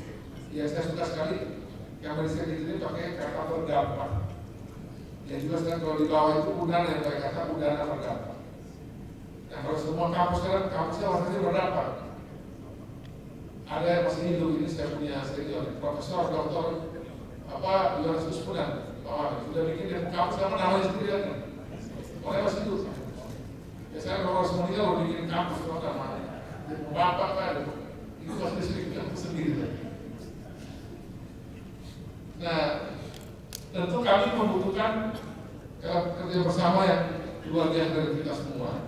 Ya, saya suka sekali yang berisi ini pakai kata berdampak. Yang juga sekarang kalau di bawah itu udara yang pakai kata udara berdampak. Nah, kalau semua kampus sekarang kampusnya warnanya berdampak. Ada yang masih hidup, ini saya punya senior, profesor, doktor, Yohanes Uspunan, sudah bikin dia kampus sama namanya sendiri lagi. Orang masih hidup. Ya saya kalau semua ini kalau bikin kampus sama namanya, bapak kan, itu masih sendiri kampus sendiri. Nah, tentu kami membutuhkan kerja bersama yang luar biasa dari kita semua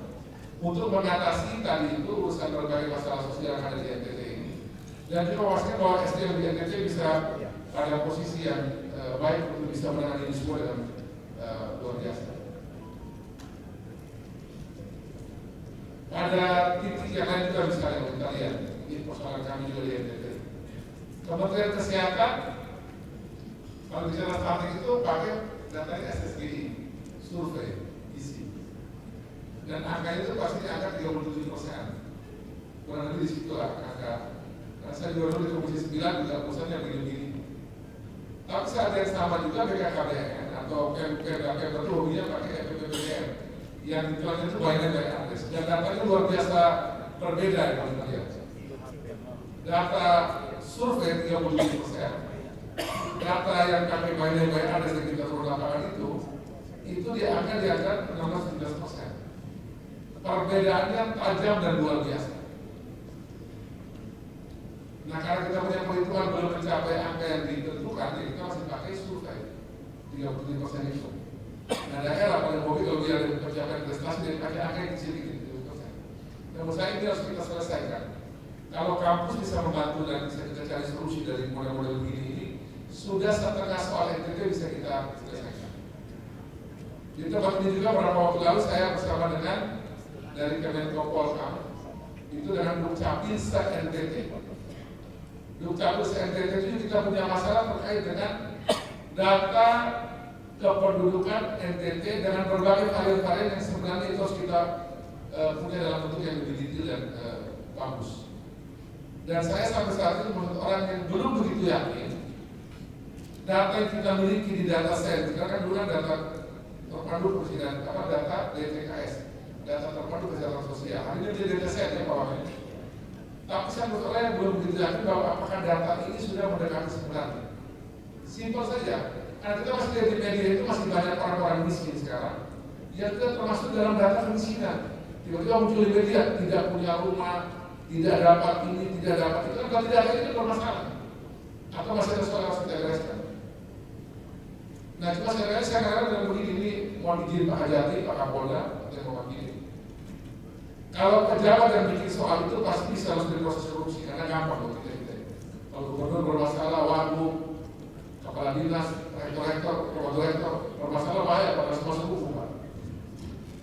untuk mengatasi tadi itu urusan berbagai masalah sosial yang ada di NTT ini, dan juga memastikan bahwa SDM di NTT bisa pada posisi yang baik untuk bisa menangani ini semua dengan luar biasa. Ada titik yang lain juga misalnya kita lihat di persoalan kami juga di NTT. Kementerian Kesehatan Kalau bicara stunting itu pakai datanya SSGI, survei, isi. Dan angkanya itu pasti di angka 37%. Kurang lebih di situ lah angka. Karena saya juga dulu di Komisi 9 juga pusatnya begini-begini. Tapi saat yang sama juga BKKBN atau PMK itu hobinya pakai FPPBN yang dituanya itu banyak adres. Dan datanya luar biasa berbeda ya kalau kita lihat. Data survei 37%, data yang kami banyak adres yang kita turun lapangan itu diangkat di angka 16-17%. Perbedaannya tajam dan luar biasa. Nah, karena kita punya perhitungan belum mencapai angka yang ditentukan, ya kita masih pakai survei 37% itu. Nah, daerah paling hobi kalau dia ada pencapaian prestasi dia pakai angka yang sedikit 30%. Dan menurut saya ini harus kita selesaikan. Kalau kampus bisa membantu dan bisa kita cari solusi dari model-model begini ini, sudah setengah soal NTT bisa kita selesaikan. Di tempat ini juga beberapa waktu lalu saya bersama dengan dari Kemenko Polhukam itu dengan Dukcapil se-NTT. Dukcapil se-NTT itu kita punya masalah terkait dengan data kependudukan NTT dengan berbagai varian-varian yang sebenarnya itu harus kita punya dalam bentuk yang lebih detail dan bagus. Dan saya sampai saat ini menurut orang yang belum begitu yakin data yang kita miliki di data set, kita kan dulu kan data terpadu presiden, data DTKS, data terpadu kesehatan sosial. Hari ini dia data set ya bawahnya. Tapi saya menurut orang yang belum begitu yakin bahwa apakah data ini sudah mendekati sebenarnya. Simpel saja, karena kita masih lihat di media itu masih banyak orang-orang miskin sekarang yang tidak termasuk dalam data kemiskinan. Tiba-tiba muncul di media tidak punya rumah, tidak dapat ini, tidak dapat itu, kan berarti data itu bermasalah. Atau masih ada soal yang harus kita bereskan. Nah, cuma saya kadang-kadang dengan begini ini mau izin Pak Hajati, Pak Kapolda, atau yang mewakili. Kalau pejabat yang bikin soal itu pasti bisa harus diproses korupsi karena gampang buat kita. Kalau gubernur bermasalah, wagub, kepala dinas, rektor, bermasalah bahaya pada semua hukum.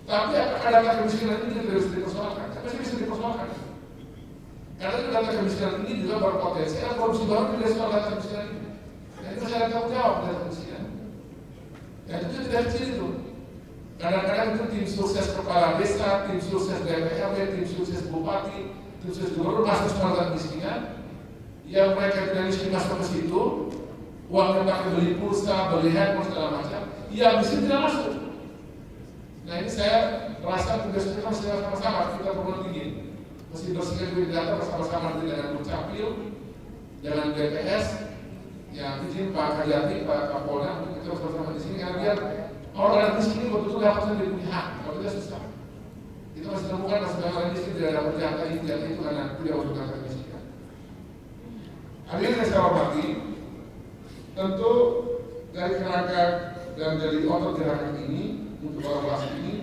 Tapi apakah data kemiskinan ini tidak bisa dipersoalkan? Pasti bisa dipersoalkan. Karena data kemiskinan ini juga berpotensi ada korupsi baru dari soal data kemiskinan ini. Dan itu saya tahu jawab data kemiskinan. Dan itu tidak kecil itu. Kadang-kadang itu tim sukses kepala desa, tim sukses DPRD, tim sukses bupati, tim sukses gubernur masuk soal data kemiskinan. Yang mereka tidak miskin masuk ke situ, uangnya pakai beli pulsa, beli handphone segala macam. Yang miskin tidak masuk. Nah ini saya merasa tugas kita mesti sama-sama kita perlu tinggi, mesti bersihkan duit data bersama-sama dengan Dukcapil, dengan BPS, yang izin Pak Hajati, Pak Kapolda, kita bersama di sini karena biar orang miskin betul-betul dapat dia punya hak, kalau tidak susah. Kita masih temukan sebagai orang miskin tidak dapat jatah itu karena tidak untuk data kemiskinan. Hadirin yang saya hormati, tentu dari kerangka dan dari otot gerakan ini untuk kolaborasi ini,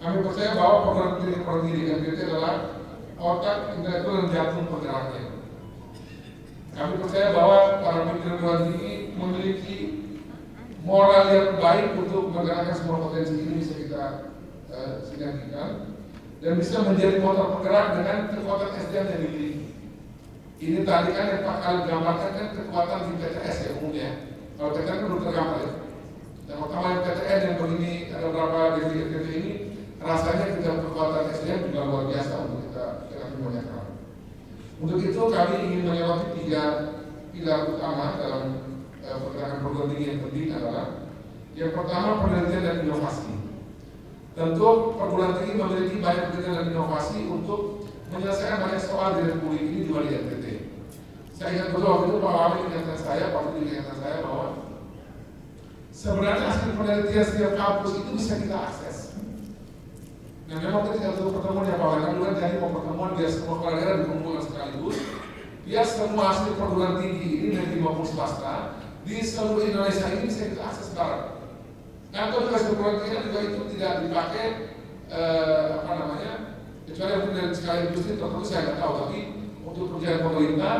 kami percaya bahwa program pendidikan NTT adalah otak intelektual dan jantung penggeraknya. Kami percaya bahwa para pimpinan perguruan tinggi memiliki moral yang baik untuk menggerakkan semua potensi ini bisa kita sinergikan dan bisa menjadi motor penggerak dengan kekuatan SDM yang dimiliki. Ini tadi kan yang Pak Khalid gambarkan kan kekuatan di PTS ya umumnya. Kalau PTN kan belum tergambar ya. Yang pertama yang PTN yang begini ada beberapa dari NTT ini rasanya kita kekuatan SDM juga luar biasa untuk kita banyak hal. Untuk itu kami ingin menyoroti 3 pilar utama dalam pergerakan program tinggi yang penting adalah yang pertama penelitian dan inovasi. Tentu perguruan tinggi memiliki banyak penelitian dan inovasi untuk menyelesaikan banyak soal di Republik ini juga di NTT. Saya ingat betul waktu itu Pak Wamen ingatkan saya, Pak Menteri ingatkan saya bahwa sebenarnya hasil penelitian setiap kampus itu bisa kita akses. Nah memang ketika itu pertemuan ya Pak Wamen, dulu kan jadi mau pertemuan biar semua kepala daerah dikumpulkan sekaligus, biar semua hasil perguruan tinggi ini negeri maupun swasta di seluruh Indonesia ini bisa kita akses sekarang. Kantor tugas perguruan tinggi juga itu tidak dipakai kecuali mungkin dari skala industri tertentu saya nggak tahu, tapi untuk pekerjaan pemerintah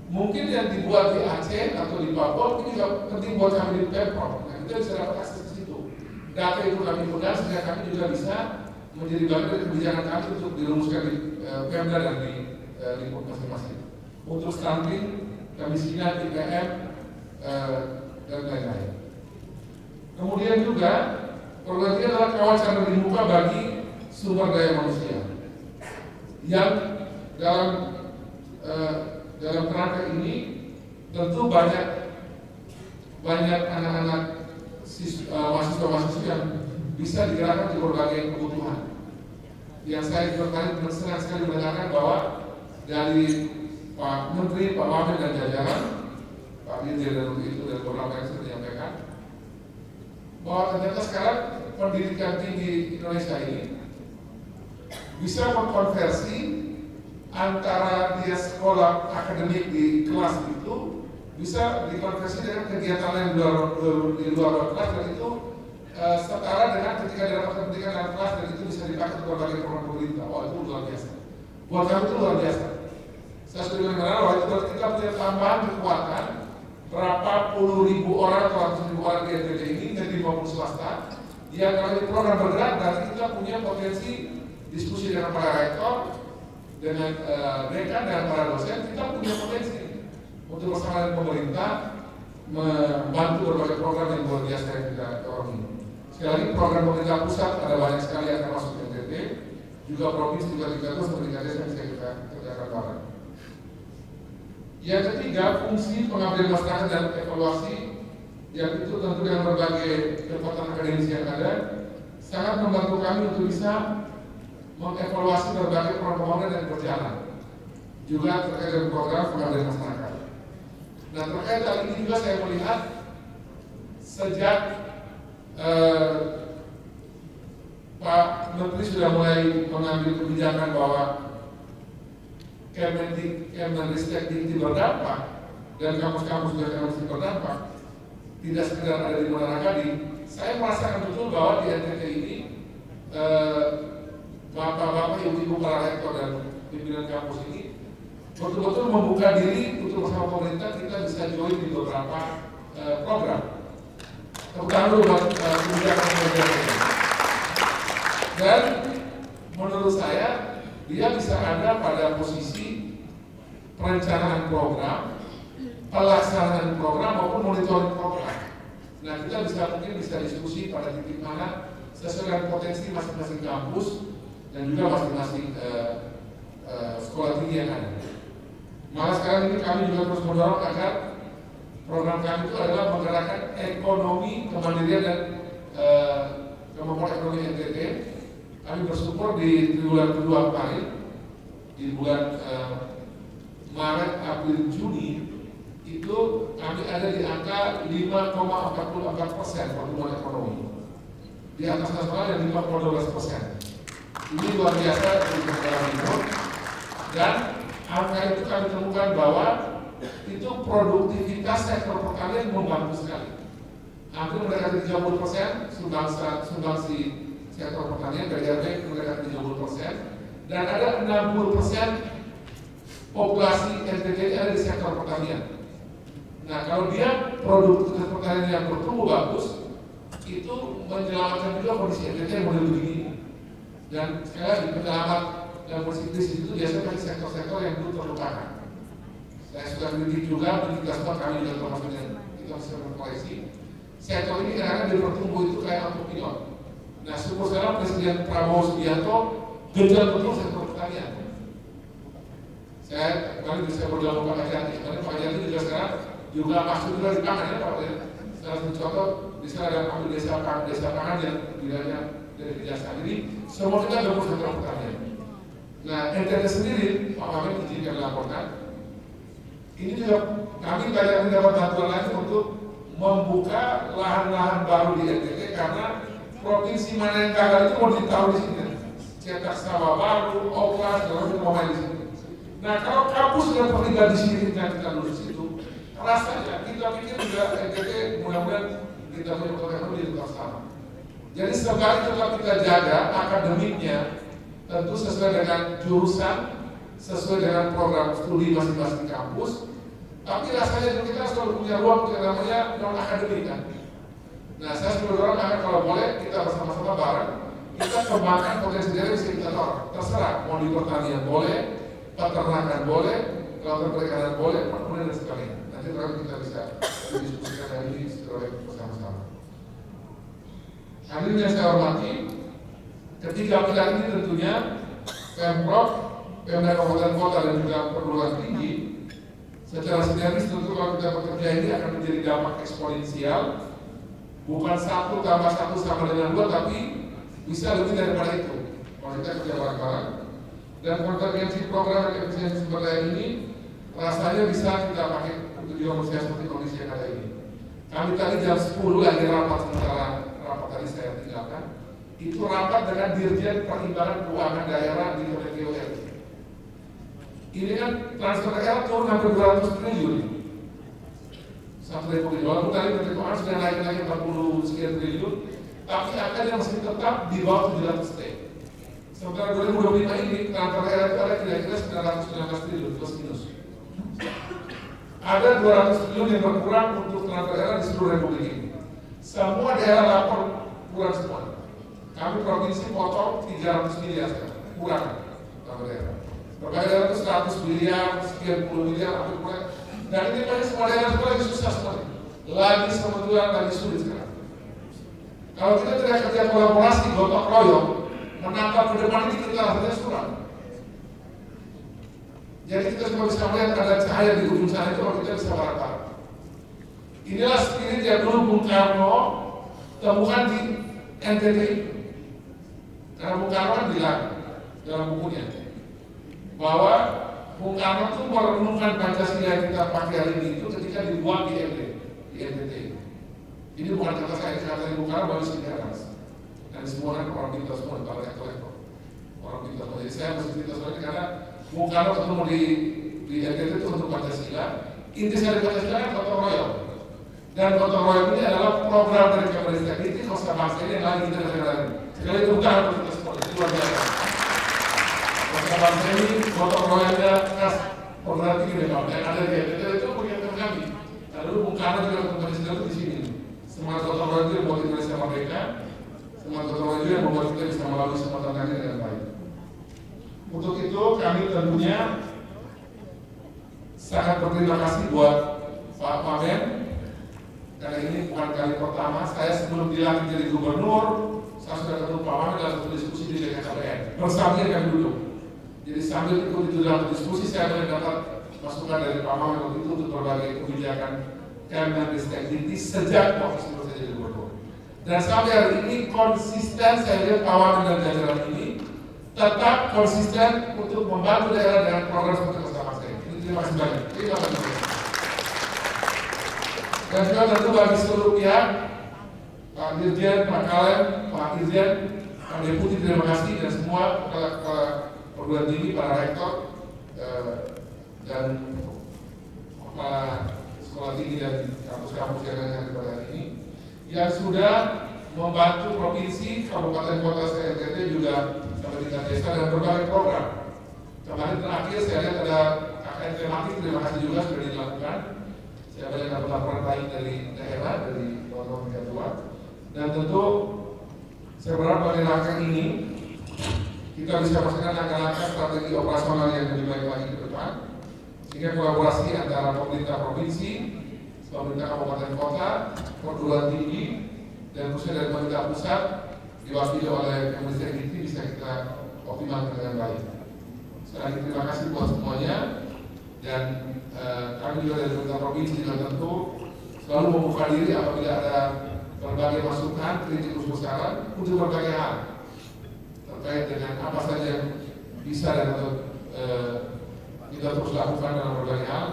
mungkin yang dibuat di Aceh atau di Papua ini juga penting buat kami di Pemprov. Nah kita bisa dapat akses ke situ. Data itu kami pegang sehingga kami juga bisa menjadi bagian dari kebijakan kami untuk dirumuskan di Pemda dan di lingkup masing-masing. Untuk stunting, kemiskinan, IPM, dan lain-lain. Kemudian juga program ini adalah kawasan terbuka bagi sumber daya manusia yang dalam kerangka ini tentu banyak anak-anak mahasiswa-mahasiswa yang bisa digerakkan di berbagai kebutuhan. Yang saya senang sekali mendengarkan bahwa dari Pak Menteri, Pak Wamen dan jajaran, Pak Dirjen dan itu dan beberapa yang sudah menyampaikan bahwa ternyata sekarang pendidikan tinggi Indonesia ini bisa mengkonversi antara dia sekolah akademik di kelas itu bisa dikonversi dengan kegiatan lain di luar kelas, dan itu setara dengan ketika didapat pendidikan dalam kelas, dan itu bisa dipakai untuk berbagai program pemerintah. Wah, itu luar biasa. Buat kami itu luar biasa. Saya sudah mendengar bahwa itu kita punya tambahan kekuatan berapa puluh ribu orang atau ratus ribu orang di NTT ini, negeri maupun swasta, yang kalau di program bergerak berarti kita punya potensi diskusi dengan para rektor, dengan dekan dan para dosen. Kita punya potensi untuk bersama dengan pemerintah membantu berbagai program yang luar biasa yang kita dorong ini. Sekali lagi, program pemerintah pusat ada banyak sekali yang termasuk NTT, juga provinsi juga 300 pemerintah desa yang bisa kita kerjakan bareng. Yang ketiga, fungsi pengabdian masyarakat dan evaluasi, yang itu tentu dengan berbagai kekuatan akademis yang ada sangat membantu kami untuk bisa mengevaluasi berbagai program pembangunan yang berjalan, juga terkait dengan program pengabdian masyarakat. Nah, terkait hal ini juga saya melihat sejak Pak Menteri sudah mulai mengambil kebijakan bahwa Kemendikbud ini berdampak dan kampus-kampus juga Kemendikbud berdampak, tidak sekedar ada di Muara Gadi. Saya merasakan betul bahwa di NTT ini bapak-bapak, ibu-ibu para rektor dan pimpinan kampus ini betul-betul membuka diri untuk bersama pemerintah kita bisa join di beberapa program. Terutama buat kebijakan ini. Dan menurut saya dia bisa ada pada posisi perencanaan program, pelaksanaan program maupun monitoring program. Nah, kita mungkin bisa diskusi pada titik mana sesuai dengan potensi masing-masing kampus dan juga masing-masing sekolah tinggi yang ada. Malah sekarang ini kami juga terus mendorong agar program kami itu adalah menggerakkan ekonomi kemandirian dan kemampuan ekonomi NTT. Kami bersyukur di bulan kedua kemarin, di bulan Maret, April, Juni itu kami ada di angka 5,44% pertumbuhan ekonomi, di atas nasional yang 5,12%. Ini luar biasa di negara timur, dan angka itu kami temukan bahwa itu produktivitas sektor pertanian membantu sekali. Hampir mendekati 30% sumbangsi sektor pertanian PDRB mendekati 30%, dan ada 60% populasi NTT ada di sektor pertanian. Nah, kalau dia produktivitas pertanian yang bertumbuh bagus, itu menyelamatkan juga kondisi NTT yang model begini. Dan sekali lagi, penyelamat dan kondisi krisis itu biasanya pada sektor-sektor yang dulu terlupakan. Saya sudah kritik juga, pendidikan kami juga termasuk dengan kita bisa berkoalisi. Sektor ini kadang-kadang dia bertumbuh itu kayak autopilot. Nah, sekarang Presiden Prabowo Subianto genjot betul sektor pertanian. Saya kemarin bisa bergabung Pak Janti, karena Pak Janti juga sekarang juga masuk juga di pangan ya Pak. Salah satu contoh di sana ada ambil desa pangan yang wilayahnya dari Kejaksaan. Jadi semua kita gabung sektor pertanian. Nah, NTT sendiri Pak Wamen izinkan melaporkan. Ini juga kami banyak mendapat bantuan lagi untuk membuka lahan-lahan baru di NTT, karena provinsi mana yang gagal itu mau ditaruh di sini. Cetak sawah baru, oplas, dan mau main di sini. Nah, kalau kampus sudah terlibat di sini dan kita lulus itu, rasanya kita pikir juga NTT mudah-mudahan kita punya ekonomi di tempat sama. Jadi sekali tetap kita jaga akademiknya, tentu sesuai dengan jurusan, sesuai dengan program studi masing-masing kampus. Tapi rasanya kita selalu punya ruang yang namanya non akademik kan. Nah, saya selalu dorong agar kalau boleh kita bersama-sama bareng kita kembangkan potensi diri bisa kita dorong. Terserah mau di pertanian boleh, peternakan boleh, kelautan perikanan boleh, perkebunan dan sebagainya. Nanti kita bisa diskusikan hari ini. Hadirin yang saya hormati, ketiga pilar ini tentunya Pemprov, Pemda Kabupaten Kota dan juga perguruan tinggi secara sinergis tentu kalau kita bekerja ini akan menjadi dampak eksponensial, bukan 1 + 1 sama dengan 2, tapi bisa lebih daripada itu kalau kita kerja bareng-bareng. Dan konvergensi program dan efisiensi sumber daya ini rasanya bisa kita pakai untuk juga mensiasati kondisi yang ada ini. Kami tadi jam 10 lagi rapat, sementara rapat tadi saya tinggalkan, itu rapat dengan Dirjen Perimbangan Keuangan Daerah di Kementerian. Ini kan transfer daerah turun hampir 200 triliun. Sampai walaupun tadi Menteri Keuangan sudah naik 40 sekian triliun, tapi angkanya masih tetap di bawah 700 T. Sementara 2025 ini transfer daerah itu ada kira-kira 919 triliun plus minus. Ada 200 triliun yang berkurang untuk transfer daerah di seluruh Republik ini. Semua daerah lapor kurang semua. Kami provinsi potong 300 miliar sekarang, kurang transfer daerah. Berbagai daerah itu 100 miliar, sekian puluh miliar, hampir kurang. Dan ini banyak semua daerah semua lagi susah semua. Lagi kebetulan lagi sulit sekarang. Kalau kita tidak kerja kolaborasi, gotong royong, menangkap ke depan ini kita rasanya suram. Jadi kita cuma bisa melihat ada cahaya di ujung sana itu kalau kita bisa bareng-bareng. Inilah spirit yang dulu Bung Karno temukan di NTT. Karena Bung Karno kan bilang dalam bukunya bahwa Bung Karno itu merenungkan Pancasila yang kita pakai hari ini itu ketika dibuat di NTT. Ini bukan kata saya, kata Bung Karno baru sekian mas. Dan semua kan orang pintar semua, para lektor-lektor. Orang pintar semua. Jadi saya masih pintar sekali karena Bung Karno ketemu di NTT itu untuk Pancasila. Inti dari Pancasila kan gotong royong. Dan gotong royong ini adalah program dari Kemenristek ini kosa bangsa ini yang lagi kita dengar. Sekali itu bukan untuk kita semua, itu luar biasa. Kosa bangsa ini gotong royongnya khas program tinggi memang. Dan ada di NTT itu kegiatan kami. Lalu Bung Karno juga ketemu Pancasila itu di sini. Semangat gotong royong itu membuat Indonesia merdeka. Semangat gotong royong itu yang membuat kita bisa melalui semua tantangan dengan baik. Untuk itu kami tentunya sangat berterima kasih buat Pak Wamen. Karena ini bukan kali pertama saya sebelum dilantik jadi gubernur, saya sudah ketemu Pak Wamen dalam satu diskusi di BKKBN. Bersambil kami duduk. Jadi sambil ikut itu dalam diskusi saya boleh dapat masukan dari Pak Wamen untuk itu untuk berbagai kebijakan Kemenristek sejak posisi saya jadi gubernur. Dan sampai hari ini konsisten saya lihat Pak Wamen dan jajaran ini tetap konsisten untuk membantu daerah dengan program seperti Kosta Bangsa ini. Terima kasih banyak. Terima kasih. Dan juga tentu bagi seluruh pihak, Pak Dirjen, Pak Kalem, Pak Dirjen, Pak Deputi, terima kasih dan semua kepala perguruan tinggi, para rektor dan kepala sekolah tinggi dan kampus-kampus yang ada pada hari ini yang sudah membantu provinsi, kabupaten kota NTT juga sampai tingkat desa dan berbagai program. Kemarin terakhir saya lihat ada KKN tematik, terima kasih juga sudah dilakukan. Saya banyak dapat laporan baik dari daerah, dari kawan-kawan ketua. Dan tentu saya berharap pada langkah ini kita bisa masukkan langkah-langkah strategi operasional yang lebih baik lagi ke depan, sehingga kolaborasi antara pemerintah provinsi, pemerintah kabupaten kota, perguruan tinggi, dan khususnya dari pemerintah pusat diwakili oleh Kemenristek ini bisa kita optimalkan dengan baik. Sekali lagi terima kasih buat semuanya dan kami juga dari pemerintah provinsi juga tentu selalu membuka diri apabila ada berbagai masukan, kritik usul saran untuk berbagai hal terkait dengan apa saja yang bisa dan untuk kita terus lakukan dalam berbagai hal.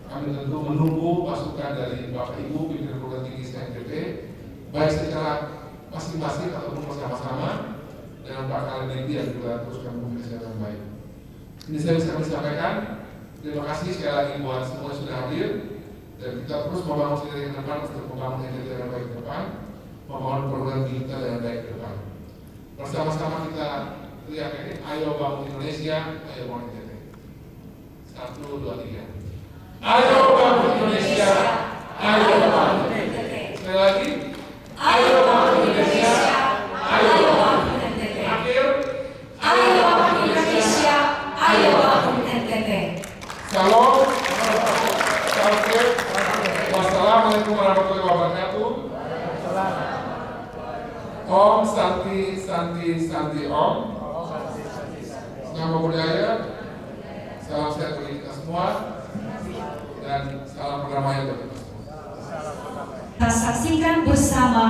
Kami tentu menunggu masukan dari Bapak Ibu pimpinan perguruan tinggi NTT baik secara masing-masing ataupun bersama-sama dengan Pak Kalem yang juga terus kami komunikasi dengan baik. Ini saya bisa sampaikan. Terima kasih sekali lagi buat semua yang sudah hadir dan kita terus membangun sinergi ke depan untuk membangun NTT dengan baik ke depan, membangun perguruan tinggi kita dengan baik ke depan. Bersama-sama kita teriak ini, ayo bangun Indonesia, ayo bangun NTT. 1, 2, 3. Ayo bangun Indonesia, ayo bangun NTT. Sekali lagi, ayo bangun Indonesia, ayo bangun NTT. Akhir, Ayo bangun Indonesia, ayo bangun NTT. Salam, wassalamualaikum warahmatullahi wabarakatuh. Om Santi Om. Nama budaya. Salam sehat bagi kita semua dan salam perdamaian bagi kita semua. Kita saksikan bersama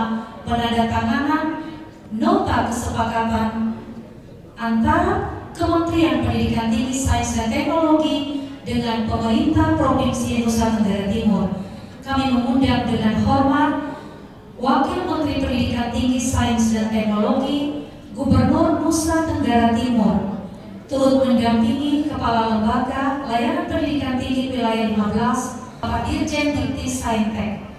penandatanganan nota kesepakatan antara Kementerian Pendidikan Tinggi, Sains dan Teknologi dengan pemerintah Provinsi Nusa Tenggara Timur. Kami mengundang dengan hormat Wakil Menteri Pendidikan Tinggi, Sains dan Teknologi, Gubernur Nusa Tenggara Timur, turut mendampingi Kepala Lembaga Layanan Pendidikan Tinggi Wilayah 15, Bapak Dirjen Dikti Saintek.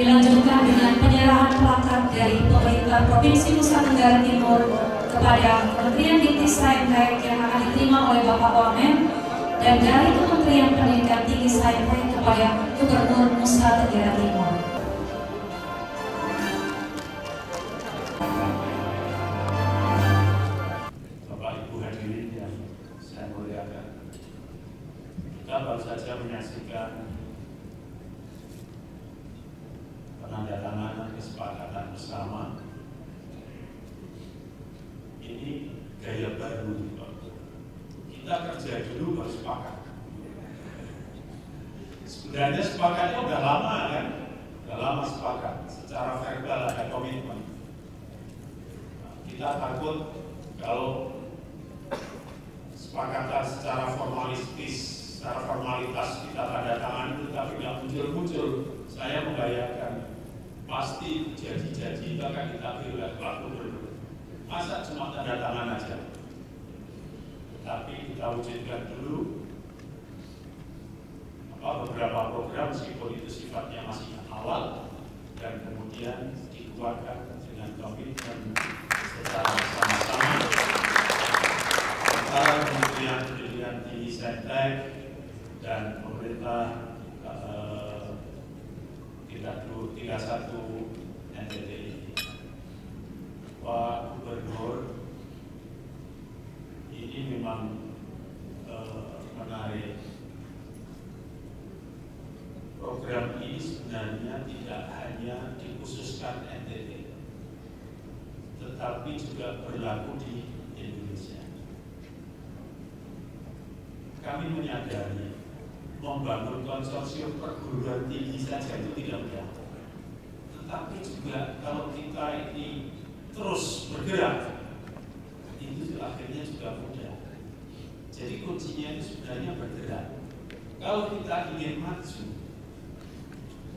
Dilanjutkan dengan penyerahan plakat dari pemerintah Provinsi Nusa Tenggara Timur kepada Kementerian Dikti Saintek yang akan diterima oleh Bapak Wamen, dan dari Kementerian Pendidikan Tinggi Saintek kepada Gubernur Nusa Tenggara Timur. Bapak Ibu hadirin yang saya muliakan, kita baru saja menyaksikan penandatanganan kesepakatan bersama. Ini gaya baru, kita kerja dulu baru sepakat. Sebenarnya sepakatnya udah lama kan, udah lama sepakat. Secara verbal ada komitmen. Kita takut kalau sepakatan secara formalitas kita tanda tangan itu tapi nggak muncul. Saya membayangkan pasti janji-janji itu akan ditabir oleh Pak Gubernur. Masa cuma tanda tangan aja? Tapi kita wujudkan dulu beberapa program meskipun itu sifatnya masih awal, dan kemudian dikeluarkan dengan komitmen secara bersama-sama antara Kementerian Pendidikan Tinggi Saintek dan pemerintah 31 NTT ini. Pak Gubernur, ini memang menarik. Program ini sebenarnya tidak hanya dikhususkan NTT, tetapi juga berlaku di Indonesia. Kami menyadari membangun konsorsium perguruan tinggi saja itu tidak mudah. Tetapi juga kalau kita ini terus bergerak, itu akhirnya juga mudah. Jadi kuncinya itu sebenarnya bergerak. Kalau kita ingin maju,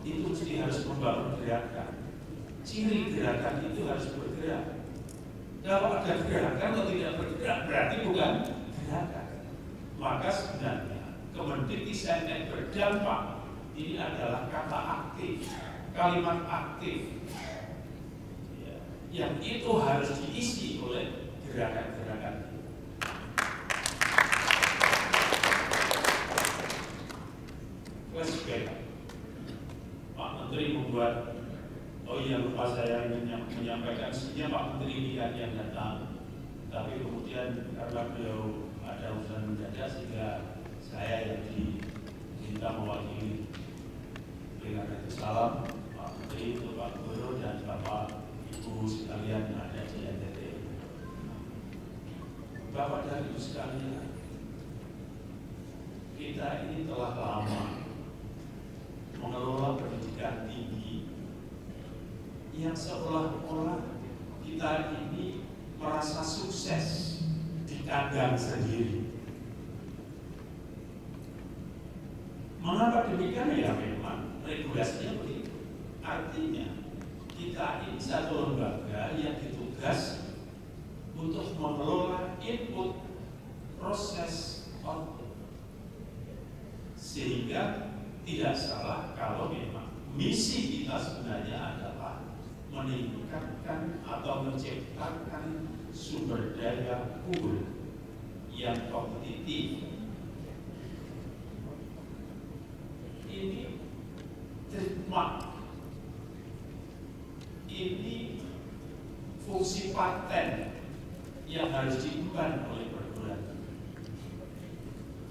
itu mesti harus membangun gerakan. Ciri gerakan itu harus bergerak. Kalau ada gerakan atau tidak bergerak berarti bukan gerakan. Maka sebenarnya Kemendikti Saintek berdampak ini adalah kata aktif, kalimat aktif, ya, yang itu harus diisi oleh gerakan-gerakan. Flashback, Pak Menteri membuat, oh iya lupa saya menyampaikan, sebenarnya Pak Menteri ini yang datang, tapi kemudian karena beliau ada urusan mendadak sehingga saya yang diminta mewakili. Dengan itu salam Pak Menteri, Pak Gubernur dan Bapak Ibu sekalian yang ada di NTT. Bapak dan Ibu sekalian, kita ini telah lama mengelola pendidikan tinggi yang seolah-olah kita ini merasa sukses di kandang sendiri. Mengapa demikian? Ya memang regulasinya begitu. Artinya kita ini satu lembaga yang ditugas untuk mengelola input, proses, output. Sehingga tidak salah kalau memang misi kita sebenarnya adalah meningkatkan atau menciptakan sumber daya unggul yang kompetitif. Ini trademark, ini fungsi paten yang harus diemban oleh perguruan tinggi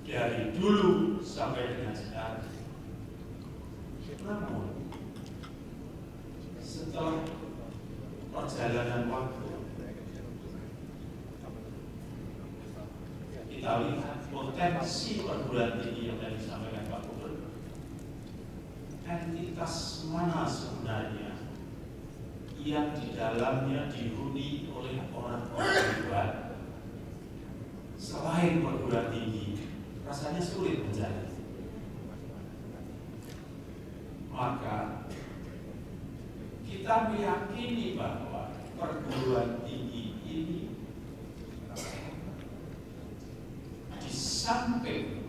dari dulu sampai dengan sekarang. Namun setelah perjalanan waktu, kita lihat potensi perguruan tinggi yang tadi disampaikan Pak Gubernur. Entitas mana sebenarnya yang di dalamnya dihuni oleh orang-orang hebat selain perguruan tinggi? Rasanya sulit mencari. Maka kita meyakini bahwa perguruan tinggi ini di samping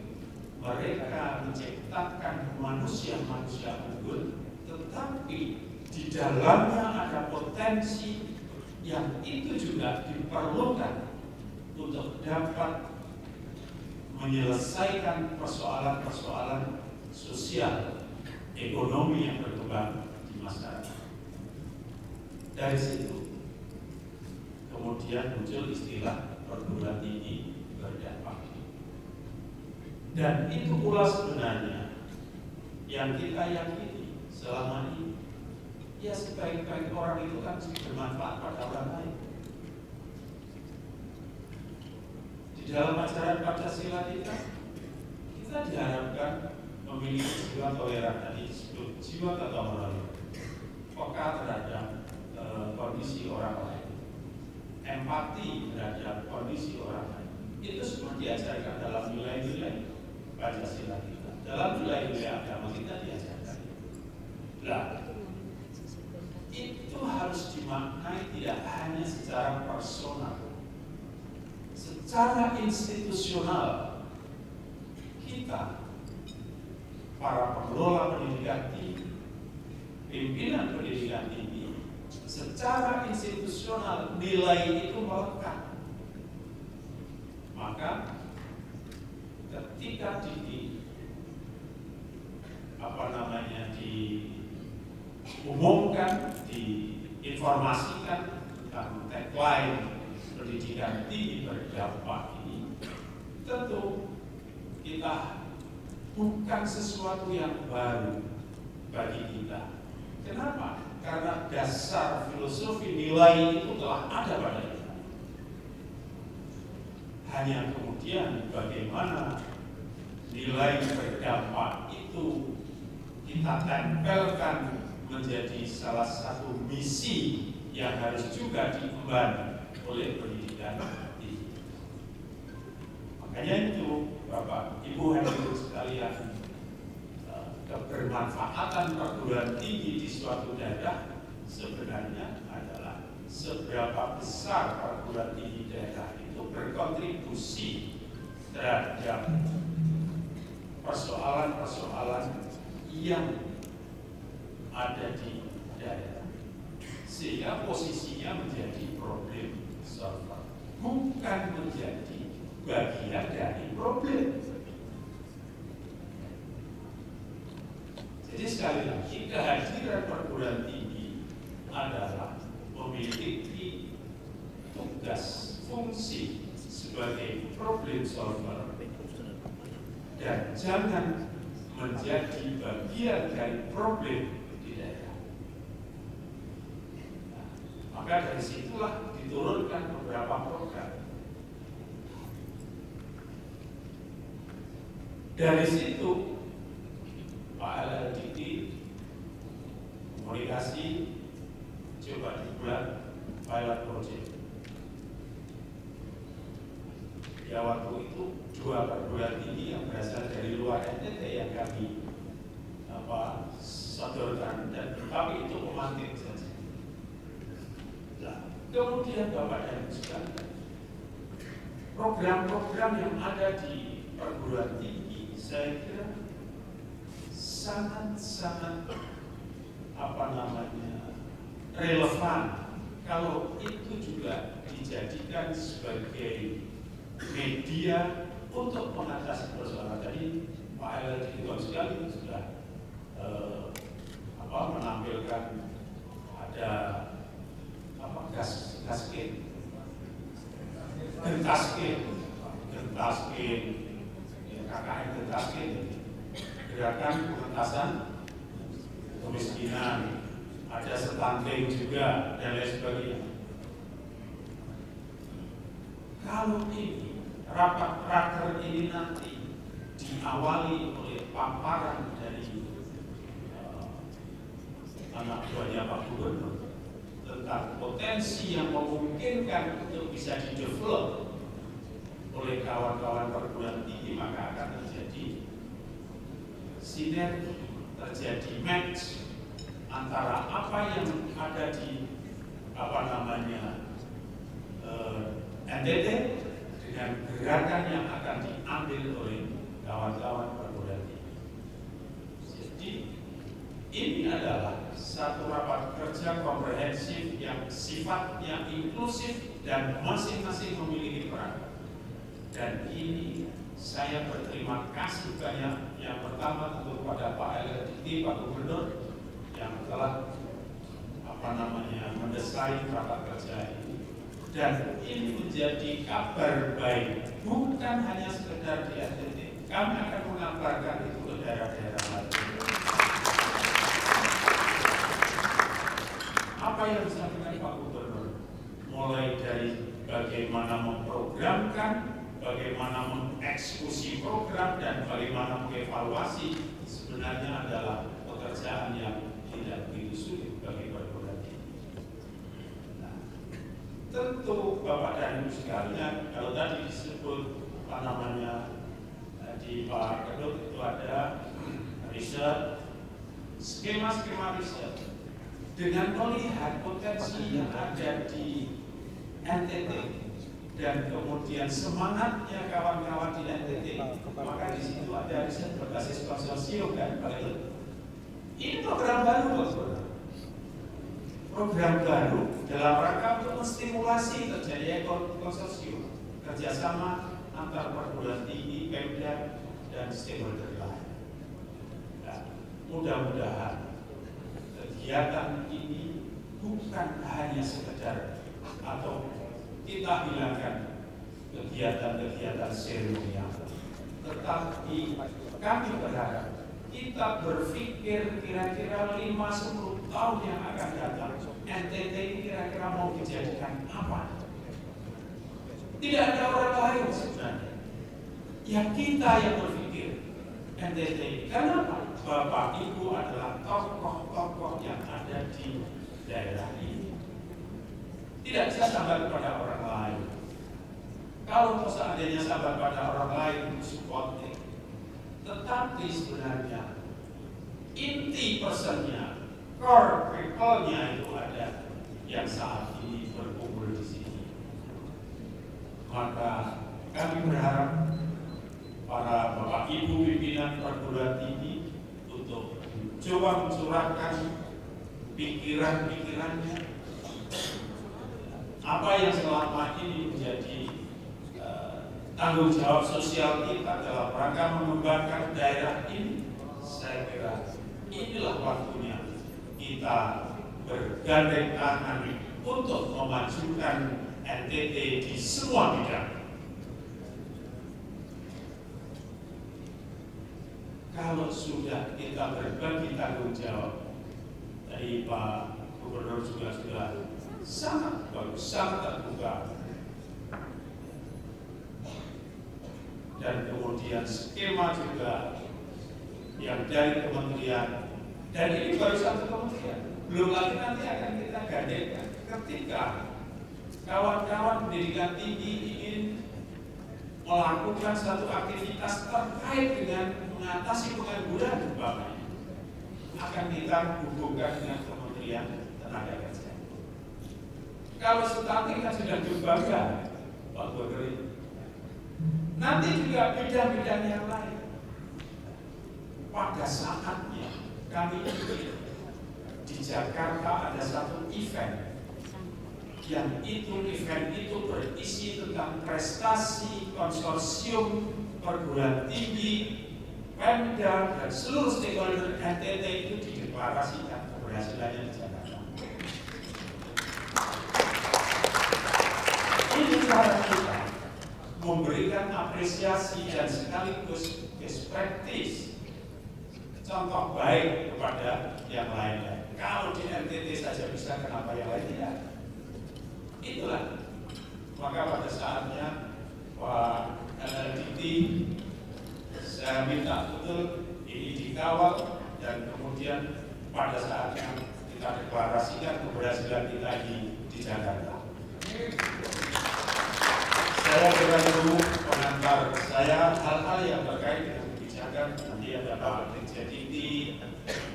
mereka menciptakan manusia-manusia unggul, tetapi di dalamnya ada potensi yang itu juga diperlukan untuk dapat menyelesaikan persoalan-persoalan sosial, ekonomi yang berkembang di masyarakat. Dari situ kemudian muncul istilah perguruan tinggi berdampak. Dan itu pula sebenarnya yang kita yakini selama ini. Ya, sebaik-baik orang itu kan bermanfaat pada orang lain. Di dalam ajaran Pancasila kita diharapkan memiliki jiwa toleran, tadi disebut jiwa gotong royong, peka terhadap kondisi orang lain, empati terhadap kondisi orang lain. Itu semua diajarkan dalam nilai-nilai Pancasila kita, dalam nilai-nilai agama kita diajarkan. Nah, itu harus dimaknai tidak hanya secara personal, secara institusional. Kita, para pengelola pendidikan tinggi, pimpinan pendidikan tinggi, secara institusional nilai itu melekat. Maka ketika diumumkan, diinformasikan tentang tagline pendidikan tinggi berdampak ini, tentu kita bukan sesuatu yang baru bagi kita. Kenapa? Karena dasar filosofi nilai itu telah ada pada kita. Hanya kemudian bagaimana nilai berdampak itu kita tempelkan menjadi salah satu misi yang harus juga diemban oleh pendidikan tinggi. Makanya itu Bapak, Ibu hadirin sekalian, kebermanfaatan perguruan tinggi di suatu daerah sebenarnya adalah seberapa besar perguruan tinggi daerah itu berkontribusi terhadap persoalan-persoalan yang ada di daerah, sehingga posisinya menjadi problem solver, bukan menjadi bagian dari problem. Jadi sekali lagi, kehadiran perguruan tinggi adalah memiliki tugas, fungsi sebagai problem solver dan jangan menjadi bagian dari problem di daerah. Nah, maka dari situlah diturunkan beberapa program. Dari situ Pak LLDT komunikasi coba dibuat pilot project. Ya, waktu itu 2 perguruan tinggi yang berasal dari luar NTT yang kami sodorkan, dan tapi itu pemantik saja. Nah, kemudian Bapak dan Ibu sekalian, program-program yang ada di perguruan tinggi saya kira sangat-sangat relevan kalau itu juga dijadikan sebagai media untuk mengatasi persoalan. Tadi Pak Eldi sekali sudah menampilkan ada gentaskin, KKN gentaskin, gerakan pengentasan kemiskinan, ada stunting juga dan lain sebagainya. Kalau ini rapat ini nanti diawali oleh paparan dari anak buahnya Pak Gubernur tentang potensi yang memungkinkan untuk bisa didevelop oleh kawan-kawan perguruan tinggi, maka akan terjadi sinergi, terjadi match antara apa yang ada di NTT dengan gerakan yang akan diambil oleh kawan-kawan perguruan tinggi. Jadi ini adalah satu rapat kerja komprehensif yang sifatnya inklusif dan masing-masing memiliki peran. Dan ini saya berterima kasih banyak yang pertama tentu kepada Pak LRT, Pak Gubernur yang telah mendesain rapat kerja ini. Dan ini menjadi kabar baik, bukan hanya sekedar di NTT. Kami akan mengabarkan itu ke daerah-daerah lain. Apa yang disampaikan Pak Gubernur, mulai dari bagaimana memprogramkan, bagaimana mengeksekusi program, dan bagaimana mengevaluasi, sebenarnya adalah pekerjaan yang tidak begitu sulit bagi perguruan tinggi. Nah, tentu Bapak dan Ibu sekalian, kalau tadi disebut di Pak Kedut itu ada riset, skema-skema riset. Dengan melihat potensi yang ada di NTT dan kemudian semangatnya kawan-kawan di NTT, maka di situ ada riset berbasis konsorsium dan Pak. Ini program baru, program baru dalam rangka untuk menstimulasi terjadinya konsorsium, kerjasama antar perguruan tinggi, Pemda, dan stakeholder lain. Nah, mudah-mudahan kegiatan ini bukan hanya sekedar atau kita hilangkan kegiatan-kegiatan seremonial, tetapi kami berharap kita berpikir kira-kira 5-10 tahun yang akan datang, NTT ini kira-kira mau dijadikan apa? Tidak ada orang lain sebenarnya. Ya kita yang berpikir NTT. Kenapa? Bapak Ibu adalah tokoh-tokoh yang ada di daerah ini. Tidak bisa sampai kepada orang lain. Kalau seandainya sampai pada orang lain supporting, tetapi sebenarnya inti personnya, core people-nya itu ada yang saat ini berkumpul di sini. Maka kami berharap para Bapak Ibu pimpinan perguruan tinggi untuk coba mencurahkan pikiran-pikirannya, apa yang selama ini menjadi tanggung jawab sosial kita dalam rangka mengembangkan daerah ini. Saya kira inilah waktunya kita bergandeng tangan untuk memajukan NTT di semua bidang. Kalau sudah kita berbagi tanggung jawab, dari Pak Gubernur juga sudah sangat bagus, sangat terbuka. Dan kemudian skema juga yang dari kementerian, dan ini baru satu kementerian, belum lagi nanti akan kita gandengkan ketika kawan-kawan pendidikan tinggi ingin melakukan satu aktivitas terkait dengan mengatasi pengangguran, Bapak, akan kita hubungkan dengan Kementerian Tenaga Kerja. Kalau stunting kan sudah dibangga Pak Gubernur. Nanti juga bidang-bidang yang lain. Pada saatnya kami di Jakarta ada satu event yang event itu berisi tentang prestasi konsorsium perguruan tinggi, Pemda dan seluruh stakeholder NTT itu dideklarasikan keberhasilannya di Jakarta. Ini cara kita memberikan apresiasi dan sekaligus best practice, contoh baik kepada yang lainnya. Kalau di NTT saja bisa, kenapa yang lain tidak? Itulah. Maka pada saatnya Pak LLDT, saya minta betul ini dikawal dan kemudian pada saatnya kita deklarasikan keberhasilan kita di Jakarta. Saya berlalu pengantar saya hal-hal yang terkait dengan kebijakan. Nanti ada Pak DJDT,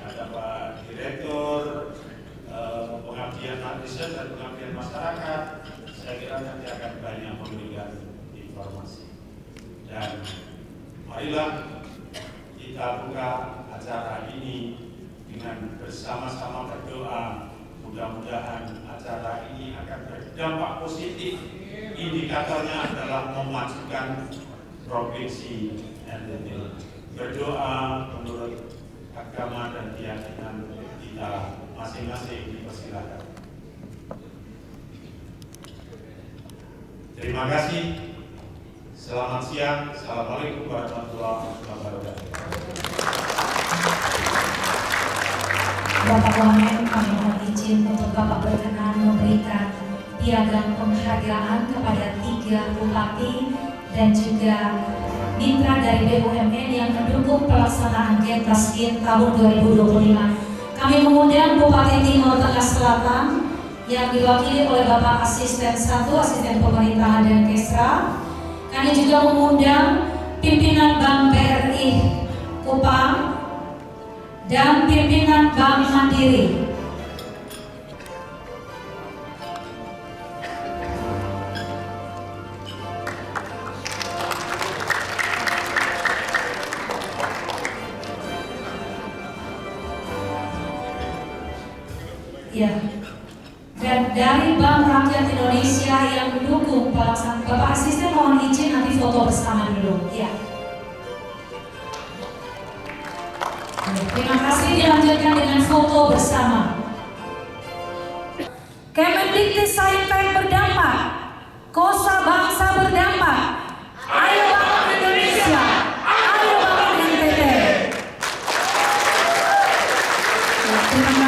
ada Pak Direktur Pengabdian Riset dan Pengabdian Masyarakat. Saya kira nanti akan banyak memberikan informasi. Dan marilah kita buka acara ini dengan bersama-sama berdoa. Mudah-mudahan acara ini akan berdampak positif. Indikatornya adalah memajukan provinsi NTT. Berdoa menurut agama dan keyakinan kita masing-masing, dipersilakan. Terima kasih. Selamat siang. Assalamualaikum warahmatullahi wabarakatuh. Bapak Wamen, kami mohon izin untuk Bapak berkenan memberikan piagam penghargaan kepada 3 bupati dan juga mitra dari BUMN yang mendukung pelaksanaan Gentaskin tahun 2025. Kami mengundang Bupati Timur Tengah Selatan yang diwakili oleh Bapak Asisten 1, Asisten Pemerintahan dan Kesra. Kami juga mengundang pimpinan Bank BRI Kupang dan pimpinan Bank Mandiri. Ya. Dan dari Bank Rakyat Indonesia yang mendukung pelaksanaan. Bapak Asisten mohon izin nanti foto bersama dulu. Ya. Terima kasih, dilanjutkan dengan foto bersama. Kemendikbud Saintek berdampak. Kosa